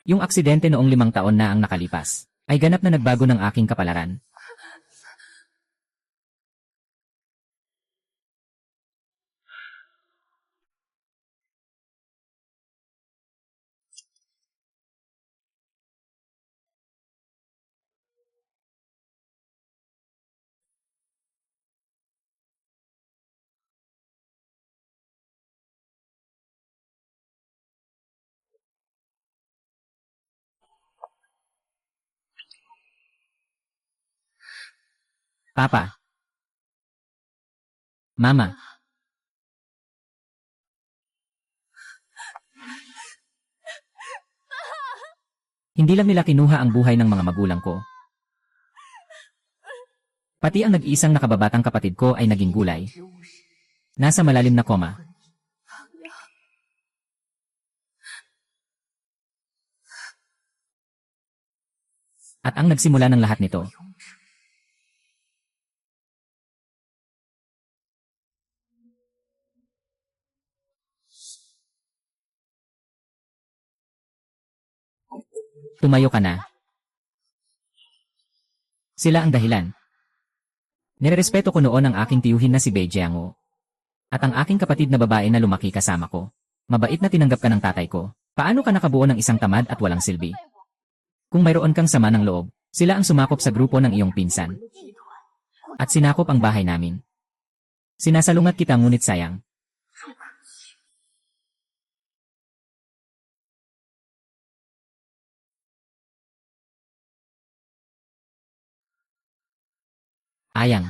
Yung aksidente noong 5 taon na ang nakalipas, ay ganap na nagbago ng aking kapalaran. Papa. Mama. Hindi lang nila kinuha ang buhay ng mga magulang ko. Pati ang nag-iisang nakababatang kapatid ko ay naging gulay. Nasa malalim na koma. At ang nagsimula ng lahat nito, tumayo ka na. Sila ang dahilan. Nirerespeto ko noon ang aking tiyuhin na si Bei Jiango. At ang aking kapatid na babae na lumaki kasama ko. Mabait na tinanggap ka ng tatay ko. Paano ka nakabuo ng isang tamad at walang silbi? Kung mayroon kang sama ng loob, sila ang sumakop sa grupo ng iyong pinsan. At sinakop ang bahay namin. Sinasalungat kita ngunit sayang. Ayang.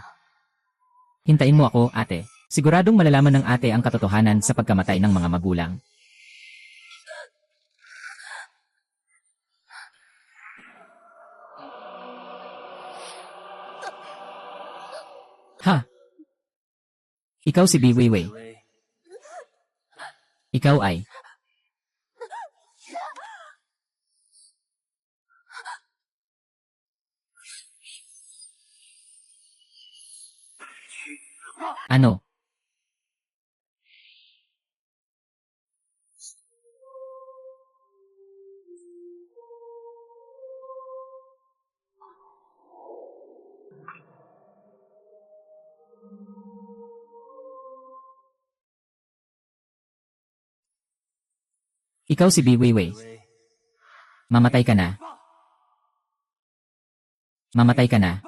Hintayin mo ako, ate. Siguradong malalaman ng ate ang katotohanan sa pagkamatay ng mga magulang. Ha? Ikaw si Bi Weiwei. Ikaw ay... Ano? Ikaw si Bi Weiwei. Mamatay ka na. Mamatay ka na.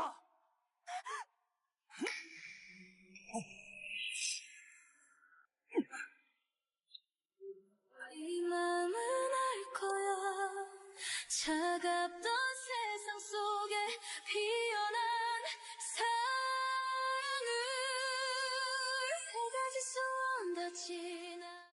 차갑던 세상 속에 피어난 사랑을 세 가지 소원 다 지나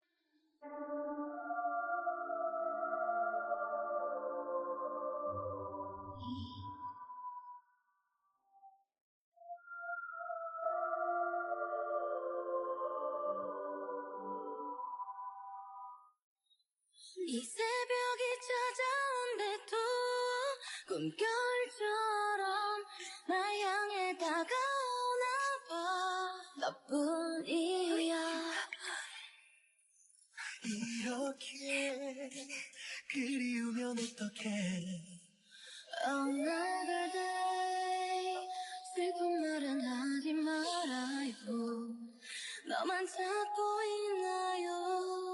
이 새벽이 찾아온데도 꿈결처럼 나 향해 다가오나 봐 너뿐이야 이렇게 그리우면 어떡해 Another day 슬픈 말은 하지 말아요 너만 찾고 있나요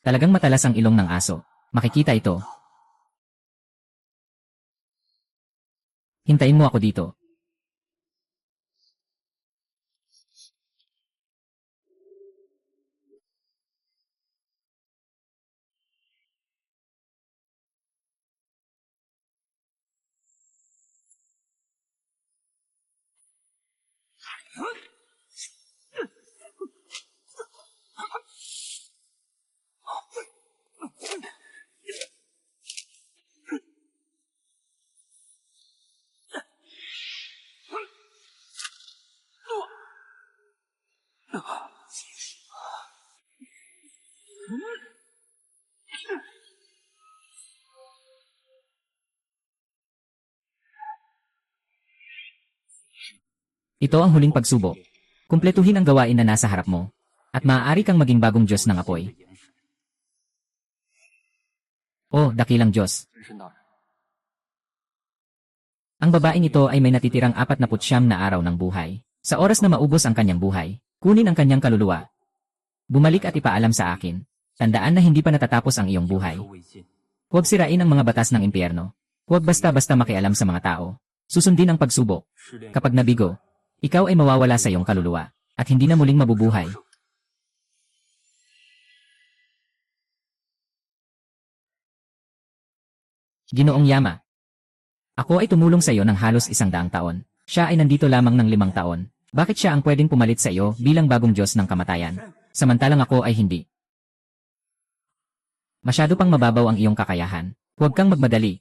Talagang matalas ang ilong ng aso. Makikita ito. Hintayin mo ako dito. Ito ang huling pagsubok. Kumpletuhin ang gawain na nasa harap mo. At maaari kang maging bagong Diyos ng apoy. O, dakilang Diyos. 真身大人， Ang babaeng ito ay may natitirang 49 na araw ng buhay. Sa oras na maubos ang kanyang buhay, kunin ang kanyang kaluluwa. Bumalik at ipaalam sa akin. Tandaan na hindi pa natatapos ang iyong buhay. 收未尽， Huwag sirain ang mga batas ng impyerno. Huwag basta-basta makialam sa mga tao. Susundin ang pagsubok. 失恋 Kapag nabigo, ikaw ay mawawala sa iyong kaluluwa at hindi na muling mabubuhay. Ginoong Yama, ako ay tumulong sa iyo ng halos 100 taon. Siya ay nandito lamang ng 5 taon. Bakit siya ang pwedeng pumalit sa iyo bilang bagong Diyos ng kamatayan? Samantalang ako ay hindi. Masyado pang mababaw ang iyong kakayahan. Huwag kang magmadali.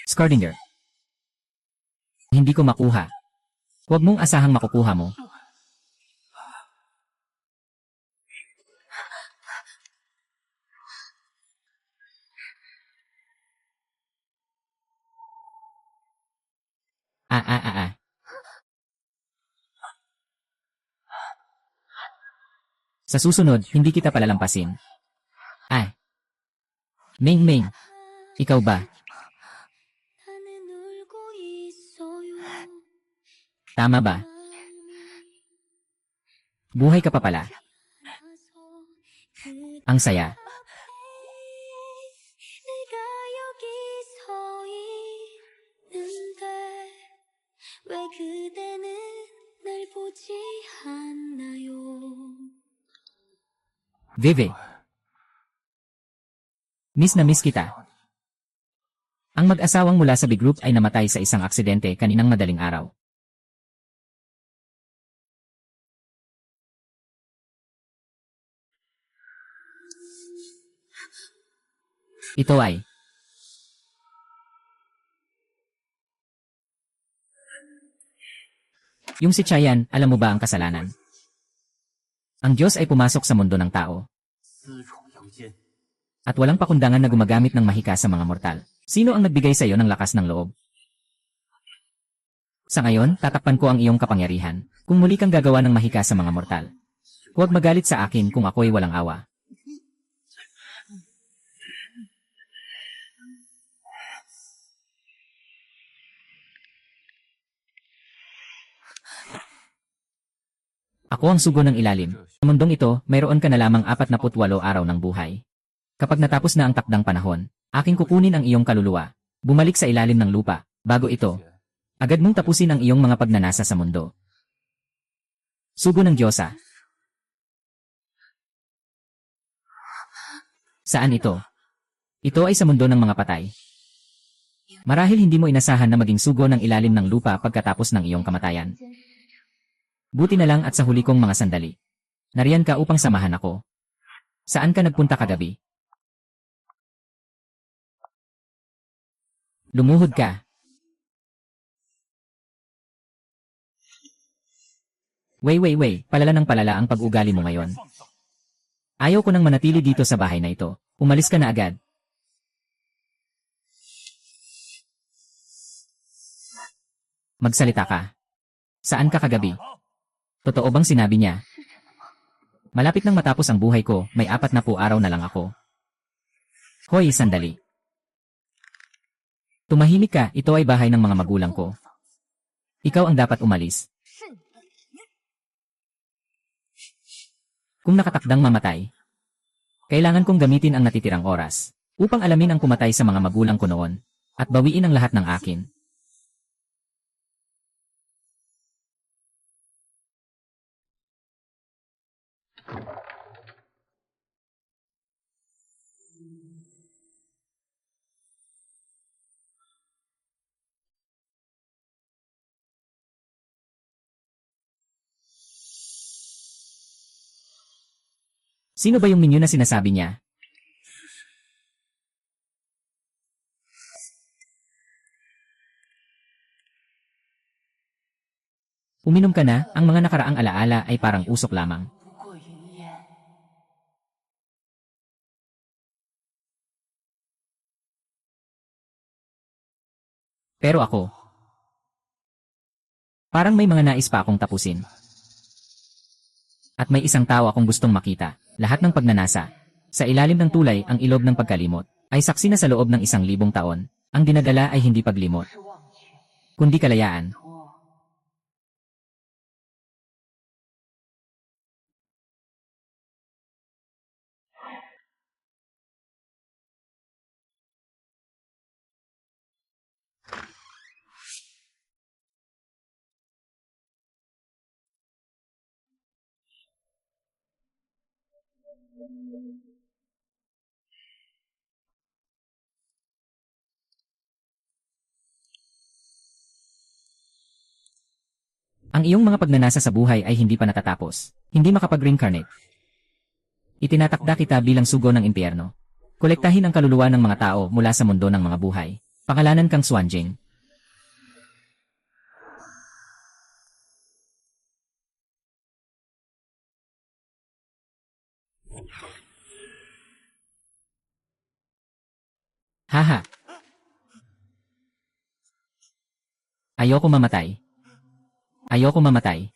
Scardinger. Hindi ko makuha. Huwag mong asahang makukuha mo. Ah. Sa susunod, hindi kita palalampasin. Ay. Ming. Ikaw ba? 나는 울고 있어요. Tama ba? Buhay ka pa pala. Ang saya. 내가 여기 서 있는데 왜 그대는 날 보지 않나요? Vive. Miss na miss kita. Ang mag-asawang mula sa B-Group ay namatay sa isang aksidente kaninang madaling araw. Ito ay yung si Chayan, alam mo ba ang kasalanan? Ang Diyos ay pumasok sa mundo ng tao 私闯阳间， at walang pakundangan na gumagamit ng mahika sa mga mortal. Sino ang nagbigay sa iyo ng lakas ng loob? Sa ngayon, tatakpan ko ang iyong kapangyarihan kung muli kang gagawa ng mahika sa mga mortal. Huwag magalit sa akin kung ako'y walang awa. Ako ang sugo ng ilalim. Sa mundong ito, mayroon ka na lamang 48 araw ng buhay. Kapag natapos na ang takdang panahon, aking kukunin ang iyong kaluluwa. Bumalik sa ilalim ng lupa. Bago ito, agad mong tapusin ang iyong mga pagnanasa sa mundo. Sugo ng Diyosa. Saan ito? Ito ay sa mundo ng mga patay. Marahil hindi mo inasahan na maging sugo ng ilalim ng lupa pagkatapos ng iyong kamatayan. Buti na lang at sa huli kong mga sandali. Nariyan ka upang samahan ako. Saan ka nagpunta kagabi? Lumuhod ka. Way, palala ng palala ang pag-ugali mo ngayon. Ayaw ko nang manatili dito sa bahay na ito. Umalis ka na agad. Magsalita ka. Saan ka kagabi? Totoo bang sinabi niya? Malapit nang matapos ang buhay ko, may 40 araw na lang ako. Hoy, sandali. Tumahimik ka, ito ay bahay ng mga magulang ko. Ikaw ang dapat umalis. Kung nakatakdang mamatay, kailangan kong gamitin ang natitirang oras upang alamin ang pumatay sa mga magulang ko noon at bawiin ang lahat ng akin. Sino ba yung minyo na sinasabi niya? Uminom ka na, ang mga nakaraang alaala ay parang usok lamang. 不过云烟。 Pero ako, parang may mga nais pa akong tapusin. At may isang tao akong gustong makita. Lahat ng pagnanasa. Sa ilalim ng tulay ang ilog ng pagkalimot. Ay saksi na sa loob ng 1,000 taon. Ang dinadala ay hindi paglimot. Kundi kalayaan. Ang iyong mga pagnanasa sa buhay ay hindi pa natatapos. Hindi makapag-reincarnate. Itinatakda kita bilang sugo ng impyerno. Kolektahin ang kaluluwa ng mga tao mula sa mundo ng mga buhay. Pangalanan kang Swanjing. Haha. Ayoko mamatay. Ayoko mamatay.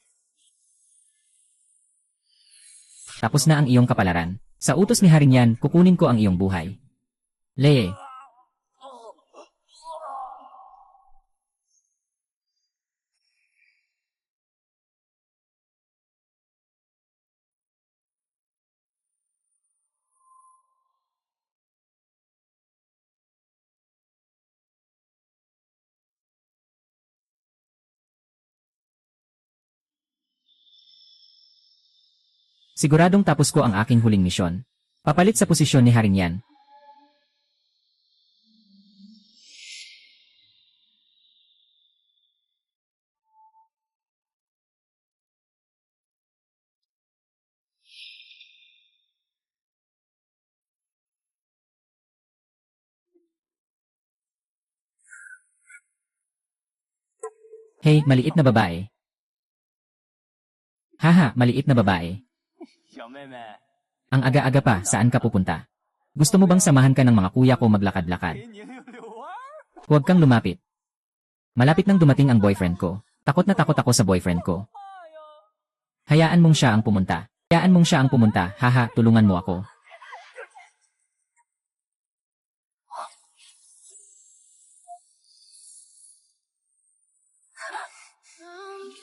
Tapos na ang iyong kapalaran. Sa utos ni Harinyan, kukunin ko ang iyong buhay. Lee. Siguradong tapos ko ang aking huling misyon. Papalit sa posisyon ni Harinyan. Hey, maliit na babae. Haha, maliit na babae. 小妹妹， Ang aga-aga pa, saan ka pupunta? Gusto mo bang samahan ka ng mga kuya ko maglakad-lakad? 陪您遛弯儿。 Huwag kang lumapit. Malapit nang dumating ang boyfriend ko. Takot na takot ako sa boyfriend ko. Hayaan mong siya ang pumunta. Hayaan mong siya ang pumunta. Haha, tulungan mo ako.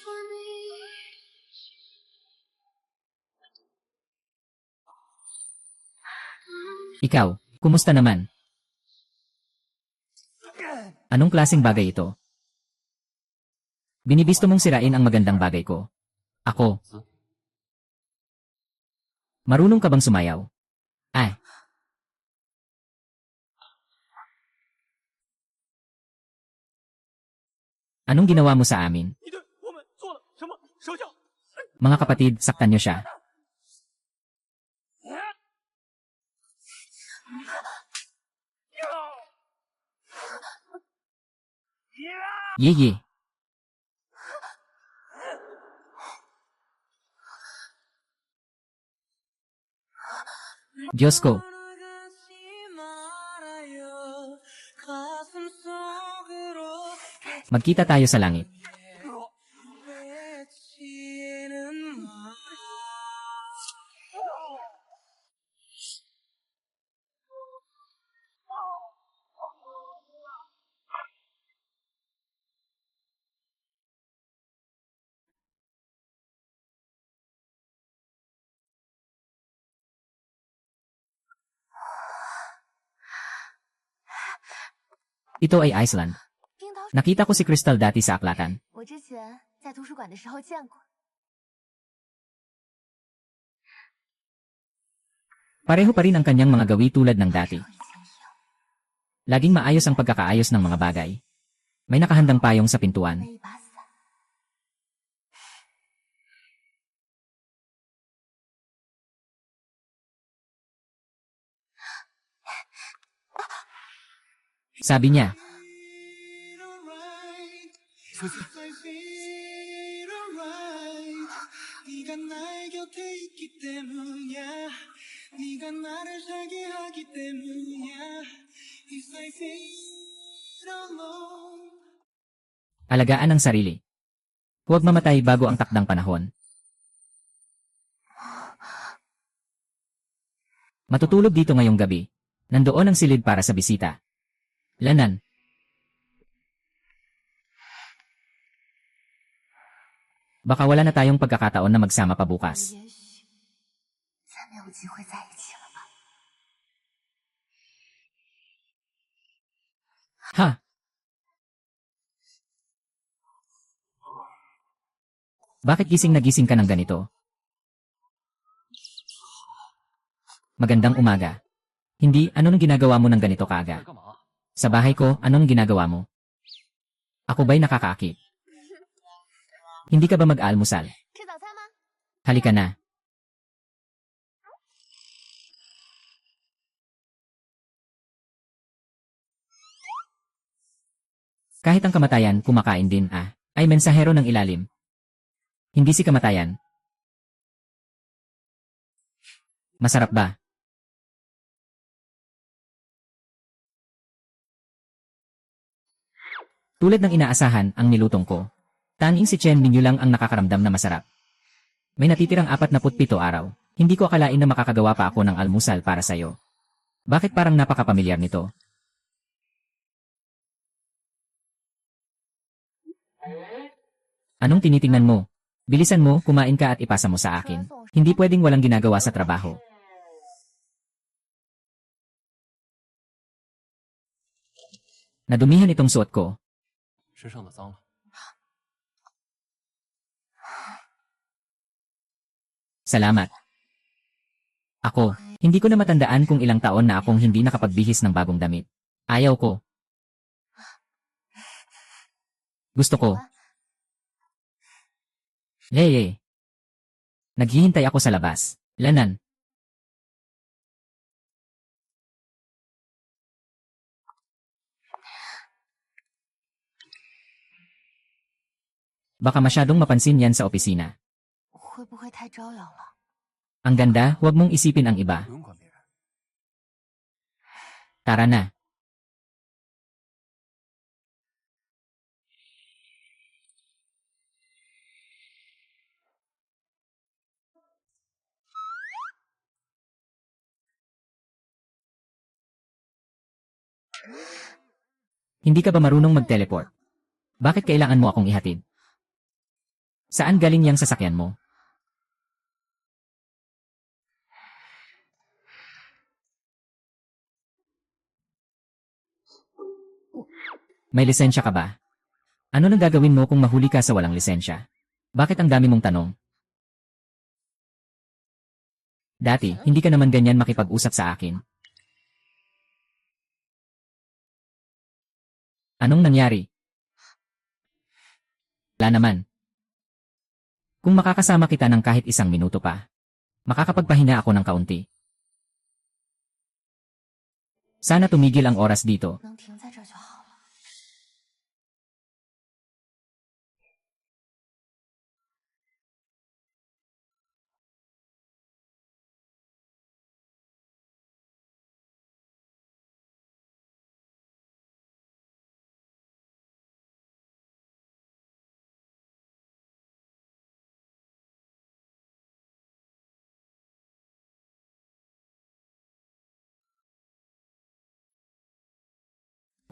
for me. Ikaw, kumusta naman? Anong klaseng bagay ito? Binibisto mong sirain ang magandang bagay ko. Ako. Marunong ka bang sumayaw? Ah. Anong ginawa mo sa amin? 你对我们做了什么手脚？ Mga kapatid, saktan niyo siya. Yeye. Diyos ko, magkita tayo sa langit. Ito ay Iceland. 冰岛， Nakita ko si Crystal dati sa aklatan. 我之前在图书馆的时候见过。 Pareho pa rin ang kanyang mga gawi tulad ng dati. 以前一样， Laging maayos ang pagkakaayos ng mga bagay. May nakahandang payong sa 那 pintuan. 一把伞， Sabi niya, 秋千， 네가 나의 곁에 있기 때문이야. 네가 나를 살게 하기 때문이야. If I feel alone. alagaan ang sarili. Huwag mamatay bago ang takdang panahon. Matutulog dito ngayong gabi. Nandoon ang silid para sa bisita. Lanan. Baka wala na tayong pagkakataon na magsama pa 我们 bukas. 也许再没有机会在一起了吧？ Ha? Bakit gising na gising ka ng ganito? Magandang umaga. Hindi, ano nang ginagawa mo ng ganito 在 kaaga? 干嘛？ Sa bahay ko, anong ginagawa mo? Ako ba'y nakakaakit? Hindi ka ba mag-almusal? 吃早餐吗？ Halika na. Kahit ang kamatayan, kumakain din ay mensahero ng ilalim. Hindi si kamatayan. Masarap ba? Tulad ng inaasahan ang nilutong ko. Tanging si Chen Minyu lang ang nakakaramdam na masarap. May natitirang 47 araw. Hindi ko akalain na makakagawa pa ako ng almusal para sa'yo. Bakit parang napakapamilyar nito? Anong tinitingnan mo? Bilisan mo, kumain ka at ipasa mo sa akin. Hindi pwedeng walang ginagawa sa trabaho. Nadumihan itong suot ko. 身上的脏了。 Salamat. Ako, hindi ko na matandaan kung ilang taon na akong hindi nakapagbihis ng bagong damit. Ayaw ko. Gusto ko. Yeye. Naghihintay ako sa labas. Lanan. Baka masyadong mapansin yan sa opisina. 会不会太招摇了？ Ang ganda, huwag mong isipin ang iba. 不用管别人。 Tara na. Hindi ka ba marunong mag-teleport? Bakit kailangan mo akong ihatid? Saan galing yang sasakyan mo? May lisensya ka ba? Ano nang gagawin mo kung mahuli ka sa walang lisensya? Bakit ang dami mong tanong? Dati, hindi ka naman ganyan makipag-usap sa akin. Anong nangyari? Wala naman. Kung makakasama kita ng kahit isang minuto pa, makakapagpahinga ako ng kaunti. Sana tumigil ang oras dito. 能停在这儿就好了。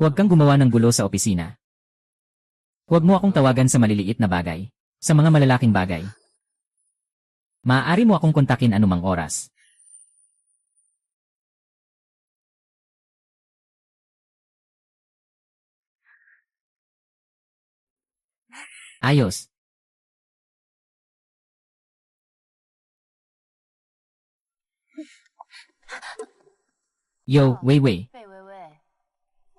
Huwag kang gumawa ng gulo sa opisina. Huwag mo akong tawagan sa maliliit na bagay. Sa mga malalaking bagay. Maaari mo akong kontakin anumang oras. Ayos. Yo, Weiwei. 贝微微，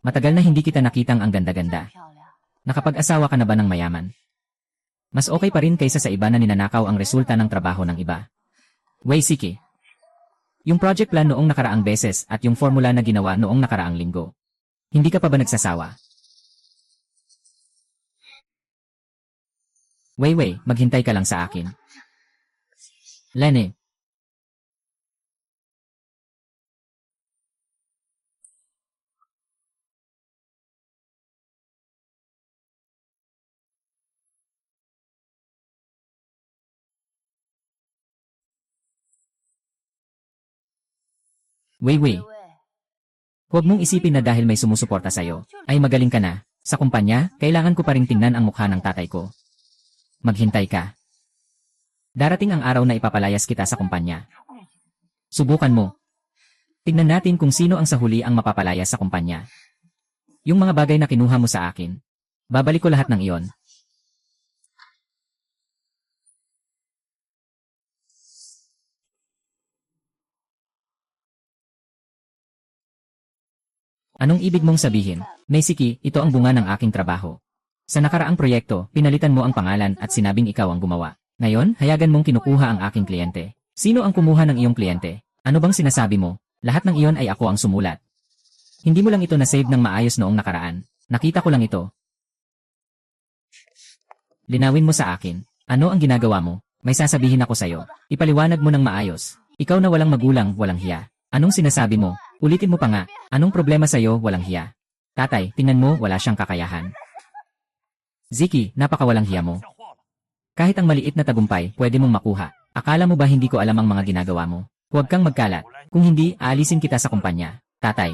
Matagal na hindi kita nakitang ang 这么 ganda-ganda. 漂亮， Nakapag-asawa ka na ba ng mayaman? Mas okay pa rin kaysa sa iba na ninanakaw ang resulta ng trabaho ng iba. Wei Siki. Yung project plan noong nakaraang beses at yung formula na ginawa noong nakaraang linggo. Hindi ka pa ba nagsasawa? Wei, maghintay ka lang sa akin. Lene. Weiwei, huwag mong isipin na dahil may sumusuporta sa'yo, ay magaling ka na. Sa kumpanya, kailangan ko pa ring tingnan ang mukha ng tatay ko. Maghintay ka. Darating ang araw na ipapalayas kita sa kumpanya. Subukan mo. Tingnan natin kung sino ang sa huli ang mapapalayas sa kumpanya. Yung mga bagay na kinuha mo sa akin, babalik ko lahat ng iyon. Anong ibig mong sabihin? Meisiki, ito ang bunga ng aking trabaho. Sa nakaraang proyekto, pinalitan mo ang pangalan at sinabing ikaw ang gumawa. Ngayon, hayagan mong kinukuha ang aking kliyente. Sino ang kumuha ng iyong kliyente? Ano bang sinasabi mo? Lahat ng iyon ay ako ang sumulat. Hindi mo lang ito na-save ng maayos noong nakaraan. Nakita ko lang ito. Linawin mo sa akin. Ano ang ginagawa mo? May sasabihin ako sa'yo. Ipaliwanag mo ng maayos. Ikaw na walang magulang, walang hiya. Anong sinasabi mo? Ulitin mo pa nga. Anong problema sa'yo, walang hiya? Tatay, tingnan mo, wala siyang kakayahan. Ziki, napakawalang hiya mo. Kahit ang maliit na tagumpay, pwede mong makuha. Akala mo ba hindi ko alam ang mga ginagawa mo? Huwag kang magkalat. Kung hindi, aalisin kita sa kumpanya. Tatay.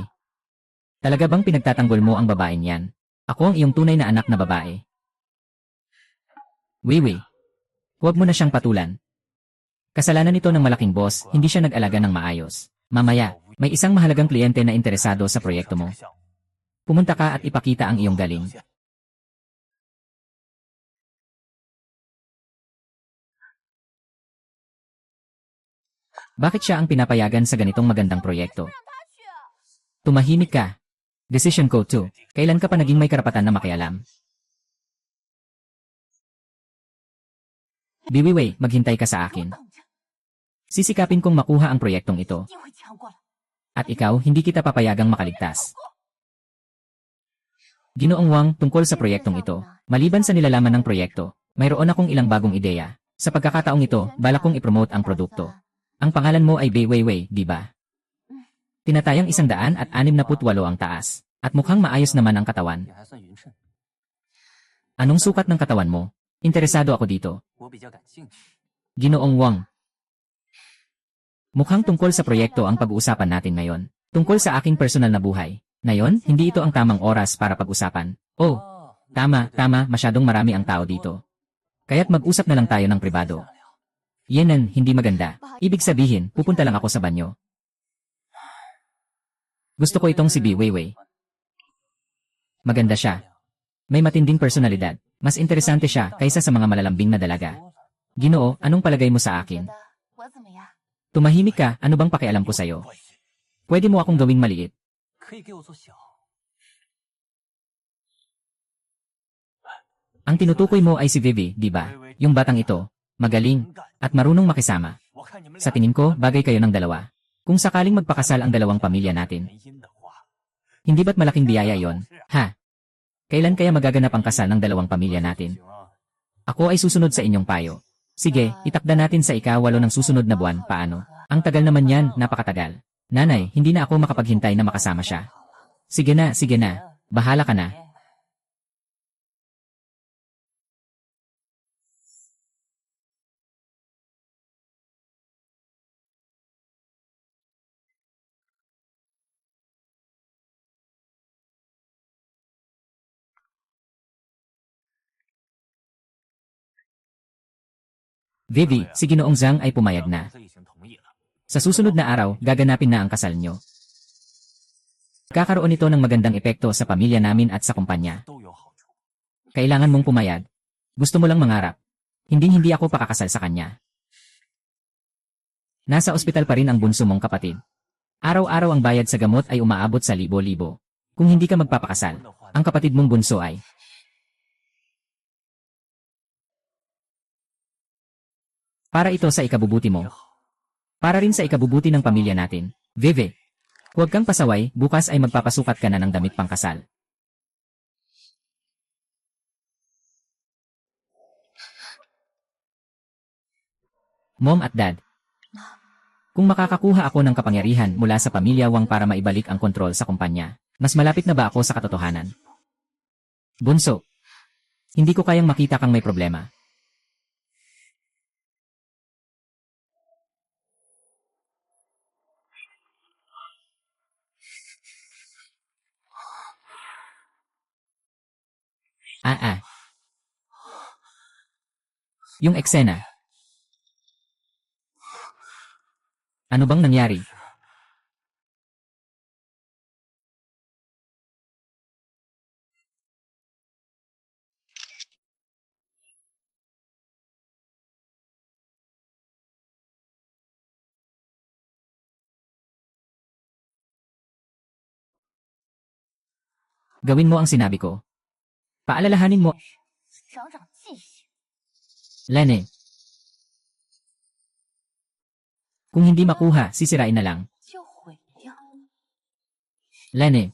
Talaga bang pinagtatanggol mo ang babaeng yan? Ako ang iyong tunay na anak na babae. Weiwei. Huwag mo na siyang patulan. Kasalanan nito ng malaking boss, hindi siya nag-alaga ng maayos. Mamaya, may isang mahalagang kliyente na interesado sa proyekto mo. Pumunta ka at ipakita ang iyong galing. Bakit siya ang pinapayagan sa ganitong magandang proyekto? Tumahimik ka. Decision ko 2. Kailan ka pa naging may karapatan na makialam? Biwiwei, maghintay ka sa akin. Sisikapin kong makuha ang proyektong ito. At ikaw, hindi kita papayagang makaligtas. Ginoong Wang, tungkol sa proyektong ito, maliban sa nilalaman ng proyekto, mayroon akong ilang bagong ideya. Sa pagkakataong ito, balak kong ipromote ang produkto. Ang pangalan mo ay Bei Weiwei, di ba? Tinatayang 168 ang taas, at mukhang maayos naman ang katawan. Anong sukat ng katawan mo? Interesado ako dito. Ginoong Wang. Mukhang tungkol sa proyekto ang pag-uusapan natin ngayon. Tungkol sa aking personal na buhay. Ngayon, hindi ito ang tamang oras para pag-usapan. Oh, tama, masyadong marami ang tao dito. Kaya't mag-usap na lang tayo ng pribado. Yenan, hindi maganda. Ibig sabihin, pupunta lang ako sa banyo. Gusto ko itong si Bi Weiwei. Maganda siya. May matinding personalidad. Mas interesante siya kaysa sa mga malalambing na dalaga. Ginoo, anong palagay mo sa akin? Tumahimik ka, ano bang pakialam ko sa'yo? Pwede mo akong gawing maliit. Ang tinutukoy mo ay si Vivi, di ba? Yung batang ito, magaling, at marunong makisama. Sa tingin ko, bagay kayo ng dalawa. Kung sakaling magpakasal ang dalawang pamilya natin. Hindi ba't malaking biyaya yon? Ha? Kailan kaya magaganap ang kasal ng dalawang pamilya natin? Ako ay susunod sa inyong payo. Sige, itakda natin sa ika-8 ng susunod na buwan, paano? Ang tagal naman yan, napakatagal. Nanay, hindi na ako makapaghintay na makasama siya. Sige na. Bahala ka na. Vivi, si Ginoong Zhang ay pumayag na. Sa susunod na araw, gaganapin na ang kasal nyo. Kakaroon ito ng magandang epekto sa pamilya namin at sa kumpanya. Kailangan mong pumayag. Gusto mo lang mangarap. Hindi ako pakakasal sa kanya. Nasa ospital pa rin ang bunso mong kapatid. Araw-araw ang bayad sa gamot ay umaabot sa libo-libo. Kung hindi ka magpapakasal, ang kapatid mong bunso ay... Para ito sa ikabubuti mo. Para rin sa ikabubuti ng pamilya natin. Vivi, huwag kang pasaway, bukas ay magpapasukat ka na ng damit pangkasal. Mom at Dad, kung makakakuha ako ng kapangyarihan mula sa pamilya Wang para maibalik ang kontrol sa kumpanya, mas malapit na ba ako sa katotohanan? Bunso, hindi ko kayang makita kang may problema. Ah. Yung eksena. Ano bang nangyari? Gawin mo ang sinabi ko. Paalalahanin mo, 长长记性。 Lene. Kung hindi makuha, sisirain na lang. 就毁掉。 Lene.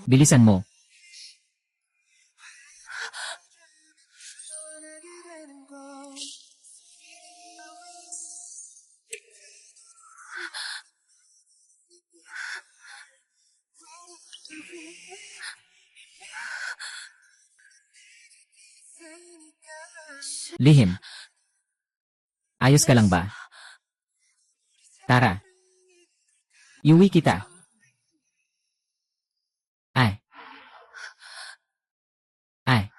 Bilisan mo. Lihim. Ayos ka lang ba? Tara. Iuwi kita. Ay. Ay.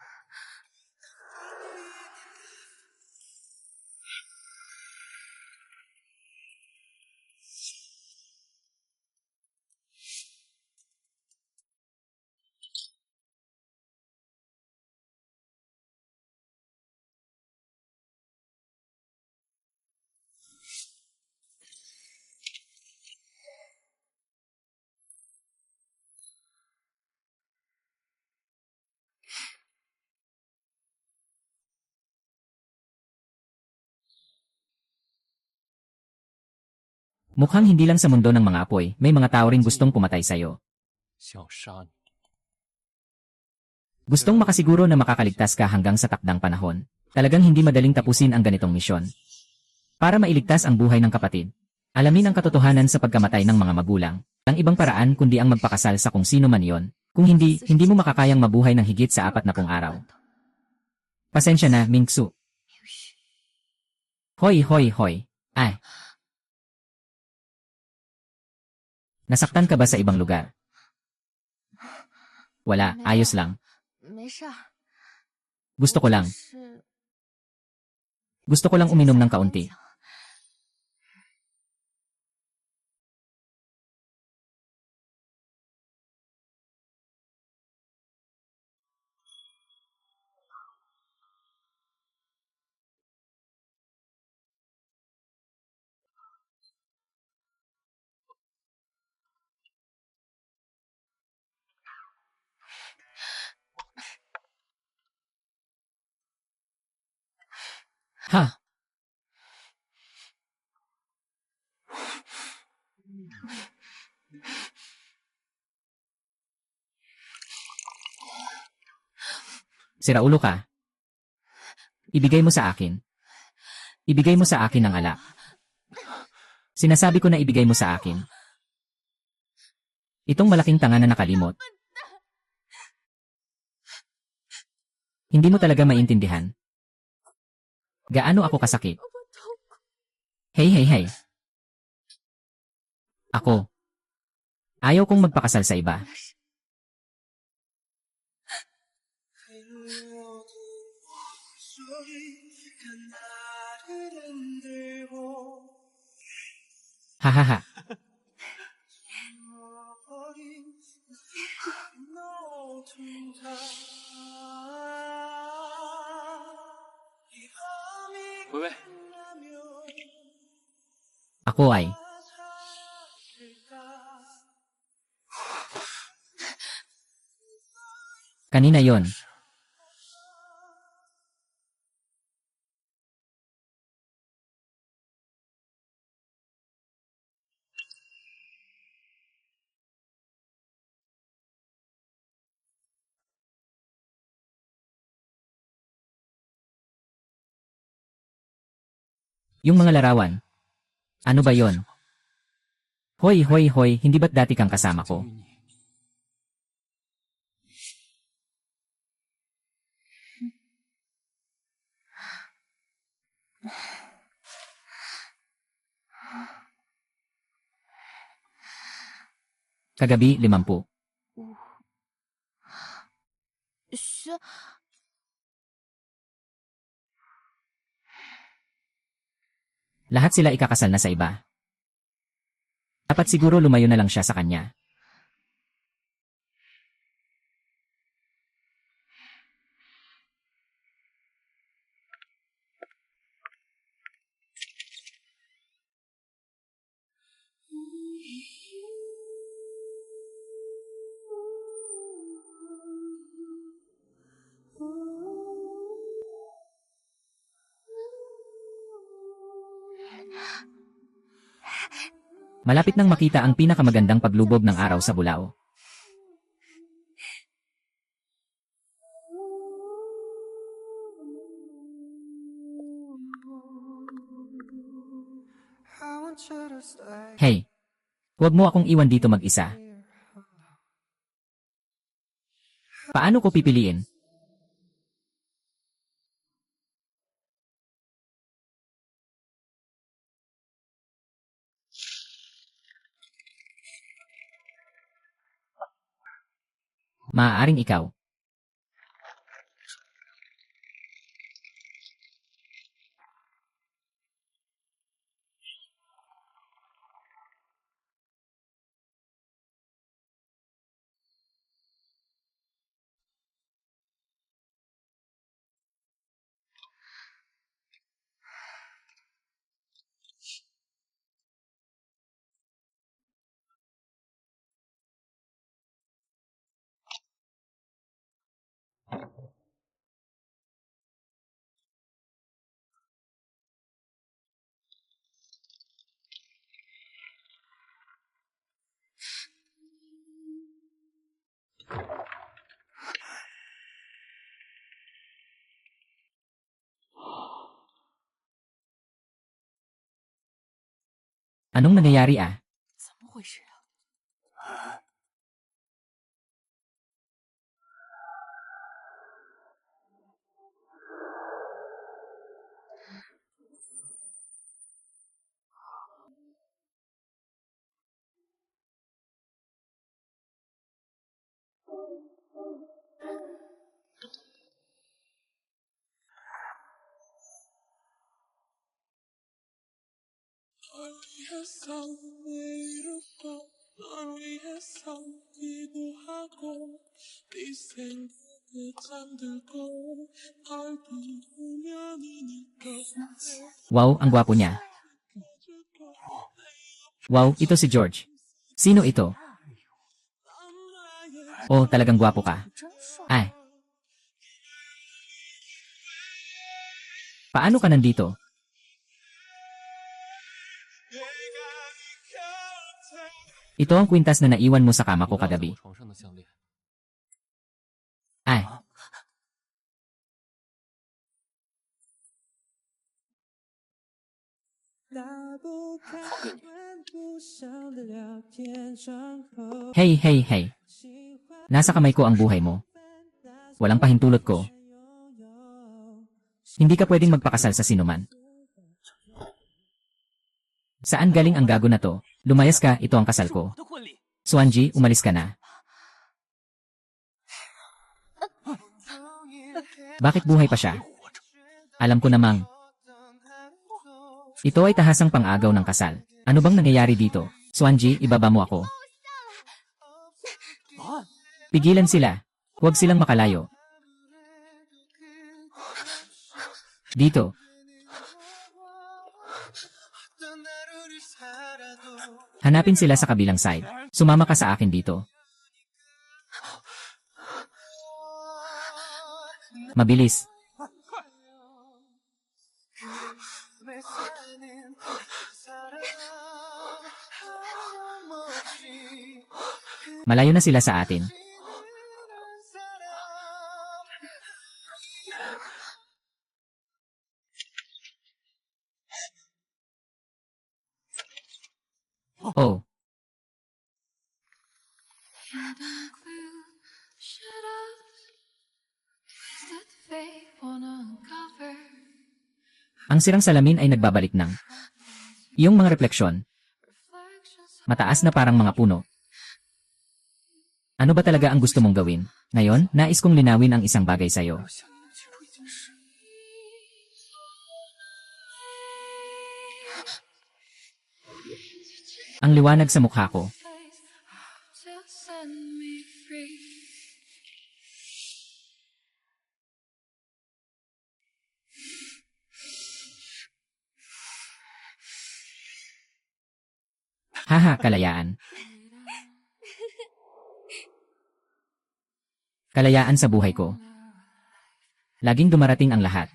Mukhang hindi lang sa mundo ng mga apoy, may mga tao ring gustong pumatay sa'yo. 想杀你。 Gustong makasiguro na makakaligtas ka hanggang sa takdang panahon. Talagang hindi madaling tapusin ang ganitong misyon. Para mailigtas ang buhay ng kapatid, alamin ang katotohanan sa pagkamatay ng mga magulang. Ang ibang paraan kundi ang magpakasal sa kung sino man yon. Kung hindi, hindi mo makakayang mabuhay ng higit sa 40 araw. Pasensya na, Mingsu. Hoy, hoy, hoy. Ay. Nasaktan ka ba sa ibang lugar? Wala, ayos lang. 没事儿。 Gusto ko lang. 是 Gusto ko lang uminom ng kaunti. Ha? Siraulo ka. Ibigay mo sa akin. Ibigay mo sa akin ang alak. Sinasabi ko na ibigay mo sa akin. Itong malaking tanga na nakalimot. Hindi mo talaga maintindihan. Gaano ako kasakit? Hey, hey, hey. Ako. Ayaw kong magpakasal sa iba. Hahaha.喂喂， Ako ay. Kanina yon. Yung mga larawan. Ano ba yon? Hoy, hoy, hoy, hindi ba't dati kang kasama ko? 给你 Kagabi, 50. 是 Lahat sila ikakasal na sa iba. Dapat siguro lumayo na lang siya sa kanya. Malapit nang makita ang pinakamagandang paglubog ng araw sa Bulao. I want you to stay. Hey! Huwag mo akong iwan dito mag-isa. Paano ko pipiliin? Maaaring ikaw. Anong nangyayari ah? 怎么回事啊？ 널 위해서 내일을 널 위해서 기도하고 네 생각에 잠들고 널 부르면 이니까 Wow, ang gwapo niya. Wow, ito si George. Sino ito? Oh, talagang gwapo ka. 真帅！ Ay. Paano ka nandito? Ito ang kwintas na naiwan mo sa kama ko 你拿走 kagabi. 我床上的项链， Ay. Hey, hey, hey. Nasa kamay ko ang buhay mo. Walang pahintulot ko. Hindi ka pwedeng magpakasal sa sinuman. Saan galing ang gago na to? Lumayas ka, ito ang kasal ko. 我的婚礼。 Swanji, umalis ka na. Bakit buhay pa siya? Alam ko namang. Ito ay tahasang pang-agaw ng kasal. Ano bang nangyayari dito? Swanji, ibaba mo ako. Pigilan sila. Huwag silang makalayo. Dito. Hanapin sila sa kabilang side. Sumama ka sa akin dito. Mabilis. Malayo na sila sa atin. Oh, ang sirang salamin ay nagbabalik ng iyong mga refleksyon. Mataas na parang mga puno. Ano ba talaga ang gusto mong gawin? Ngayon, nais kong linawin ang isang bagay sa'yo. 要想你能清楚一件事， Ang liwanag sa mukha ko. Just set me free. Haha, kalayaan. Kalayaan sa buhay ko. Laging dumarating ang lahat.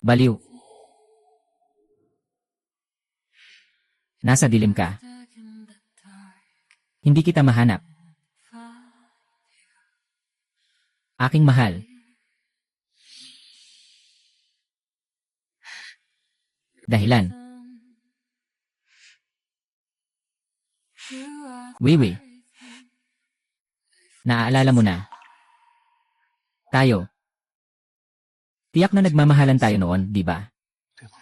Baliw. Nasa dilim ka. Hindi kita mahanap. Aking mahal. Dahilan. Wiwi. Naaalala mo na. Tayo. Tiyak na nagmamahalan tayo noon, di ba? 对吗？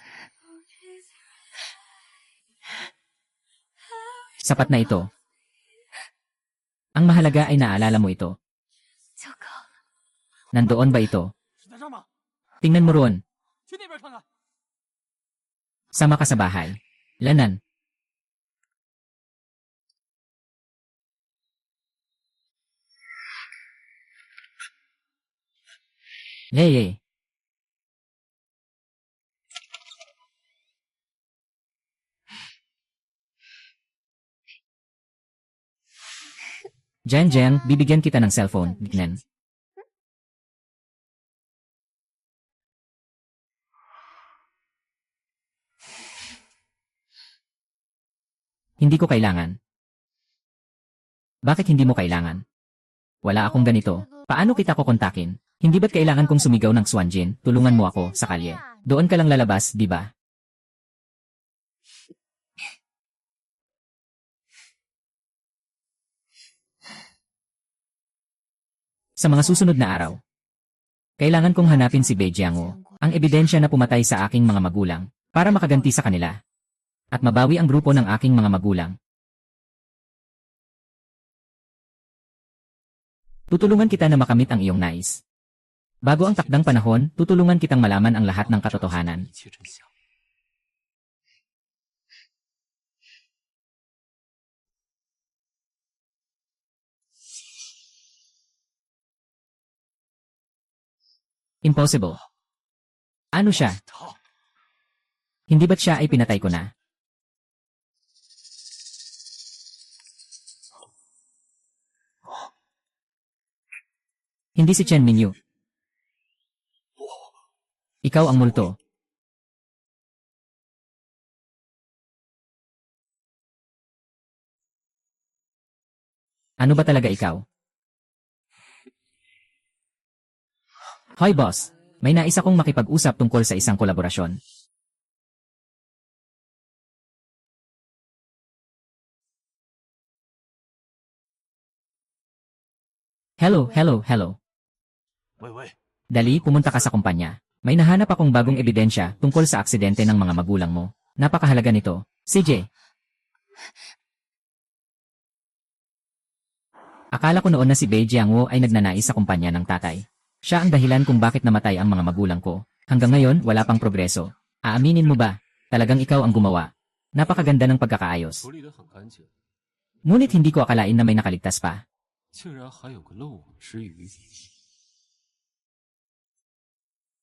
Sapat na ito. Ang mahalaga ay naalala mo ito. 就够了。 Nandoon ba ito? 是在这儿吗？ Tingnan mo roon. 去那边看看。 Sama ka sa bahay. Lanan. Yay. Jen, bibigyan kita ng cellphone, Nen. Hindi ko kailangan. Bakit hindi mo kailangan? Wala akong ganito. Paano kita kukontakin? Hindi ba't kailangan kong sumigaw ng Swanjin, tulungan mo ako, sa kalye? Doon ka lang lalabas, di ba? Sa mga susunod na araw, kailangan kong hanapin si Bei Jianguo, ang ebidensya na pumatay sa aking mga magulang, para makaganti sa kanila. At mabawi ang grupo ng aking mga magulang. Tutulungan kita na makamit ang iyong nais. Bago ang takdang panahon, tutulungan kitang malaman ang lahat ng katotohanan. 一切真相。 Impossible. Ano siya? 他 Hindi ba't siya ay pinatay ko na? Hindi si Chen Mingyu. Ikaw ang multo. Ano ba talaga ikaw? Hoy boss, may nais akong makipag-usap tungkol sa isang kolaborasyon. Hello. 喂喂， Dali, pumunta ka sa kumpanya. May nahanap akong bagong ebidensya tungkol sa aksidente ng mga magulang mo. Napakahalaga nito. CJ. Akala ko noon na si Bei Jianguo ay nagnanais sa kumpanya ng tatay. Siya ang dahilan kung bakit namatay ang mga magulang ko. Hanggang ngayon, wala pang progreso. Aaminin mo ba? Talagang ikaw ang gumawa. Napakaganda ng pagkakaayos. 处理得很干净， Ngunit hindi ko akalain na may nakaligtas pa. 竟然还有个漏网之鱼。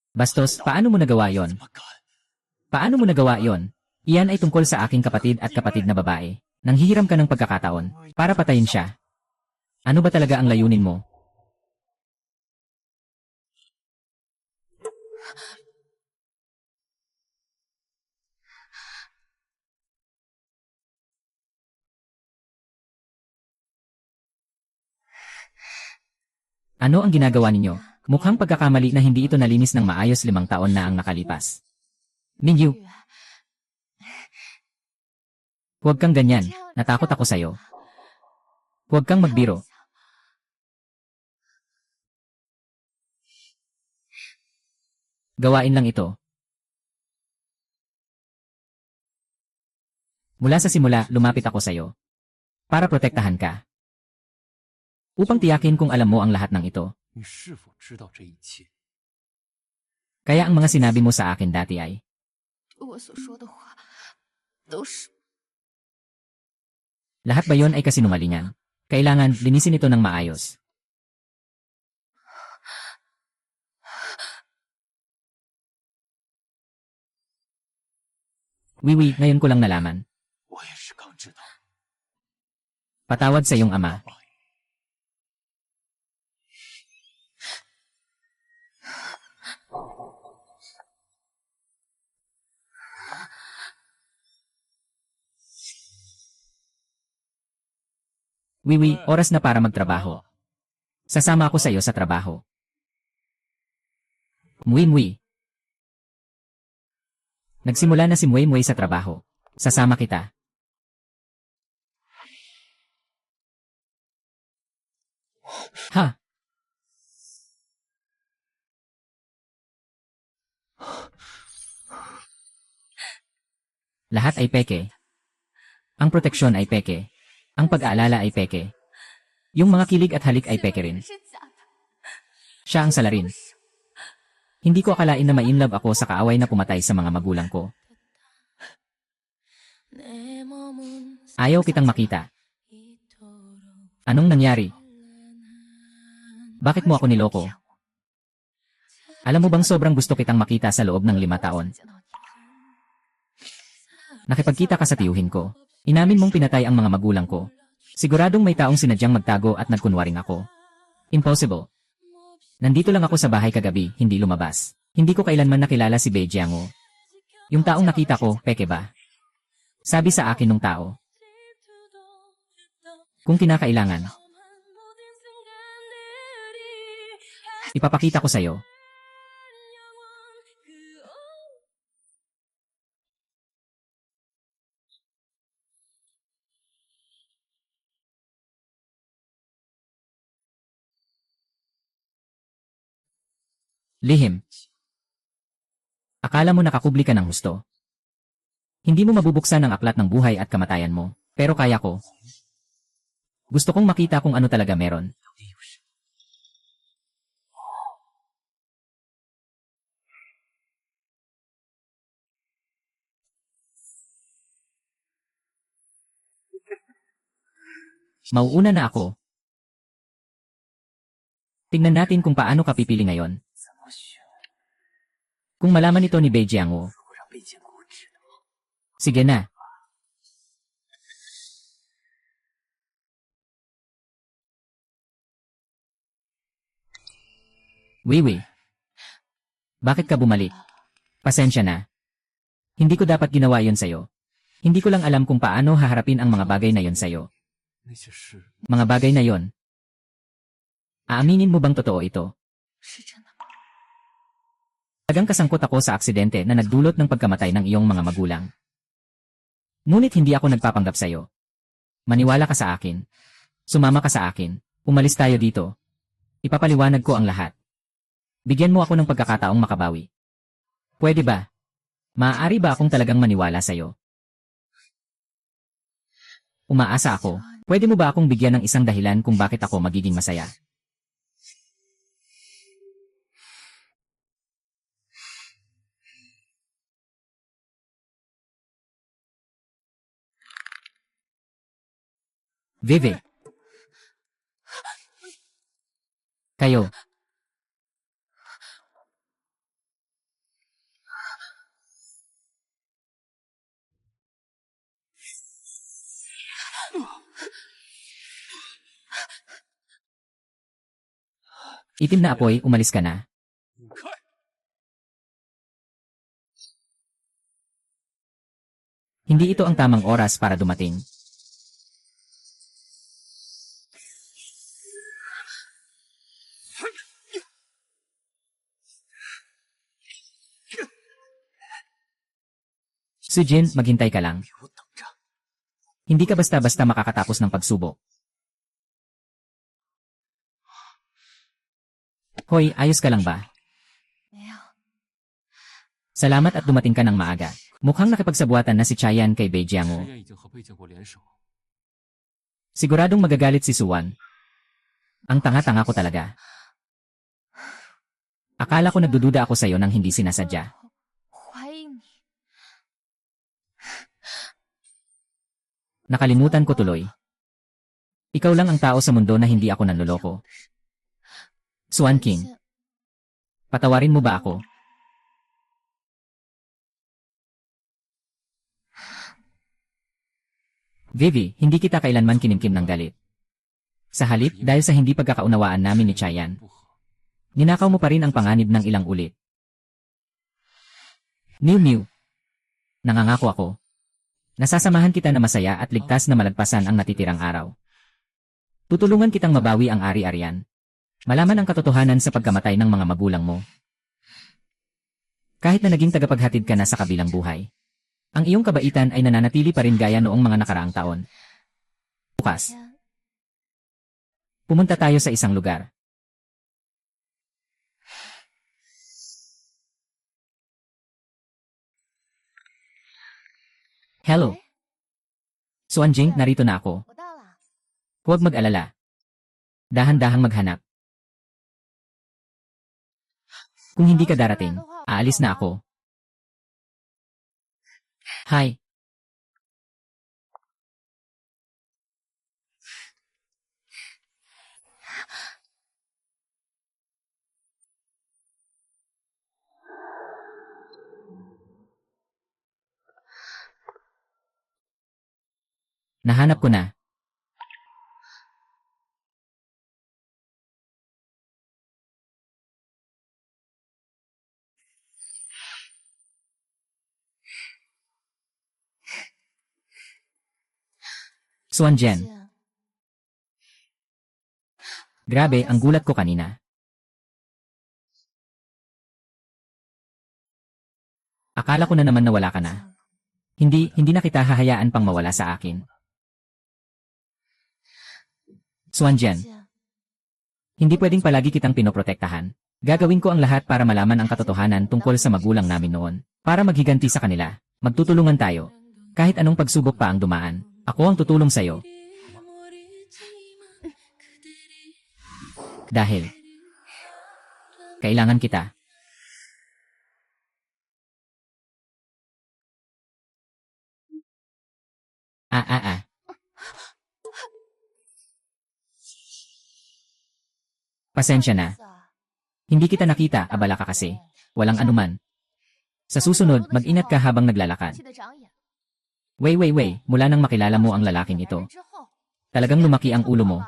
Bastos, paano mo nagawa yon? 怎么敢？ Paano mo nagawa yon? Iyan ay tungkol sa aking kapatid at kapatid na babae. Nanghihiram ka ng pagkakataon para patayin siya. Ano ba talaga ang layunin mo? Ano ang ginagawa ninyo? Mukhang pagkakamali na hindi ito nalinis ng maayos 5 taon na ang nakalipas. Mingyu, huwag kang ganyan. Natakot ako sa'yo. Huwag kang magbiro. Gawain lang ito. Mula sa simula, lumapit ako sa'yo. Para protektahan ka. Upang tiyakin kung alam mo ang lahat ng ito. 你是否知道这一切？ Kaya ang mga sinabi mo sa akin dati ay, 我所说的话都是 lahat ba yon ay kasinungalingan? Kailangan linisin ito ng maayos. Wiwi, ngayon ko lang nalaman. 我也是刚知道。 Patawad sa iyong ama. Wiwi, oras na para magtrabaho. Sasama ako sa iyo sa trabaho. Mui. Nagsimula na si Mui sa trabaho. Sasama kita. Ha? Lahat ay peke. Ang proteksyon ay peke. Ang pag-aalala ay peke. Yung mga kilig at halik ay peke rin. 是假的。 Siya ang salarin. Hindi ko akalain na ma-inlove ako sa kaaway na pumatay sa mga magulang ko. 내 몸은 Ayaw kitang makita. Anong nangyari? Bakit mo ako niloko? Alam mo bang sobrang gusto kitang makita sa loob ng 5 taon? 见到你， Nakipagkita ka sa tiyuhin ko. Inamin mong pinatay ang mga magulang ko. Siguradong may taong sinadyang magtago at nagkunwaring ako. Impossible. Nandito lang ako sa bahay kagabi, hindi lumabas. Hindi ko kailanman nakilala si Bei Jianguo. Yung taong nakita ko, peke ba? Sabi sa akin nung tao. Kung kinakailangan, ipapakita ko sa'yo. Lihim. Akala mo nakakubli ka ng husto. Hindi mo mabubuksan ang aklat ng buhay at kamatayan mo, pero kaya ko. Gusto kong makita kung ano talaga meron. Mauuna na ako. Tingnan natin kung paano ka pipili ngayon. 怎么选？ Kung malaman ito ni Bei Jianguo, 如果让贝见过知道， sige na. Wiwi. Bakit ka bumalik? Pasensya na. Hindi ko dapat ginawa yon sa'yo. Hindi ko lang alam kung paano haharapin ang mga bagay na yon sa'yo. 那些事 Mga bagay na yon. Aaminin mo bang totoo ito? 是真的吗？ Tagang kasangkot ako sa aksidente na nagdulot ng pagkamatay ng iyong mga magulang. Ngunit hindi ako nagpapanggap sa'yo. Maniwala ka sa akin. Sumama ka sa akin. Umalis tayo dito. Ipapaliwanag ko ang lahat. Bigyan mo ako ng pagkakataong makabawi. Pwede ba? Maaari ba akong talagang maniwala sa'yo? Umaasa ako. Pwede mo ba akong bigyan ng isang dahilan kung bakit ako magiging masaya? Vivi. Kayo. Itim na apoy, umalis ka na. 你看， Hindi ito ang tamang oras para dumating. Sujin, maghintay ka lang. 给我等着。 Hindi ka basta-basta makakatapos ng pagsubok. Hoy, ayos ka lang ba? 没有， Salamat at dumating ka ng maaga. Mukhang nakipagsabuatan na si Chayan kay Bei Jiangu. 石原已经和贝建国联手， Siguradong magagalit si Suwan. Ang tanga-tanga ko talaga. Akala ko nagdududa ako sa'yo nang hindi sinasadya. 怀疑你， Nakalimutan ko tuloy. Ikaw lang ang tao sa mundo na hindi ako nanloloko. Suan King, patawarin mo ba ako? Vivi, hindi kita kailanman kinimkim ng galit. Sa halip, dahil sa hindi pagkakaunawaan namin ni Chayan, 不和。 ninakaw mo pa rin ang panganib ng ilang ulit. Miu. Nangangako ako. Nasasamahan kita na masaya at ligtas na malagpasan ang natitirang araw. Tutulungan kitang mabawi ang ari-arian. Malaman ang katotohanan sa pagkamatay ng mga magulang mo. Kahit na naging tagapaghatid ka na sa kabilang buhay, ang iyong kabaitan ay nananatili pa rin gaya noong mga nakaraang taon. Bukas, pumunta tayo sa isang lugar. Hello. Suanjing, narito na ako. 我到了。 Huwag mag-alala. Dahan-dahang maghanap. Kung hindi ka darating, aalis na ako. Hi. Nahanap ko na. Suanjen, 姐， grabe ang gulat ko kanina. Akala ko na naman na wala ka na. Hindi na kita hahayaan pang mawala sa akin. Suanjen, 姐， hindi pwedeng palagi kitang pinoprotektahan. Gagawin ko ang lahat para malaman ang katotohanan tungkol sa magulang namin noon. Para maghiganti sa kanila, magtutulungan tayo. Kahit anong pagsubok pa ang dumaan, ako ang tutulong sa'yo. Dahil kailangan kita. Pasensya na. Hindi kita nakita, abala ka kasi. Walang anuman. Sa susunod, mag-ingat ka habang naglalakad. 气得长眼。 Wait, mula nang makilala mo ang lalaking ito, 之后， talagang lumaki ang ulo mo.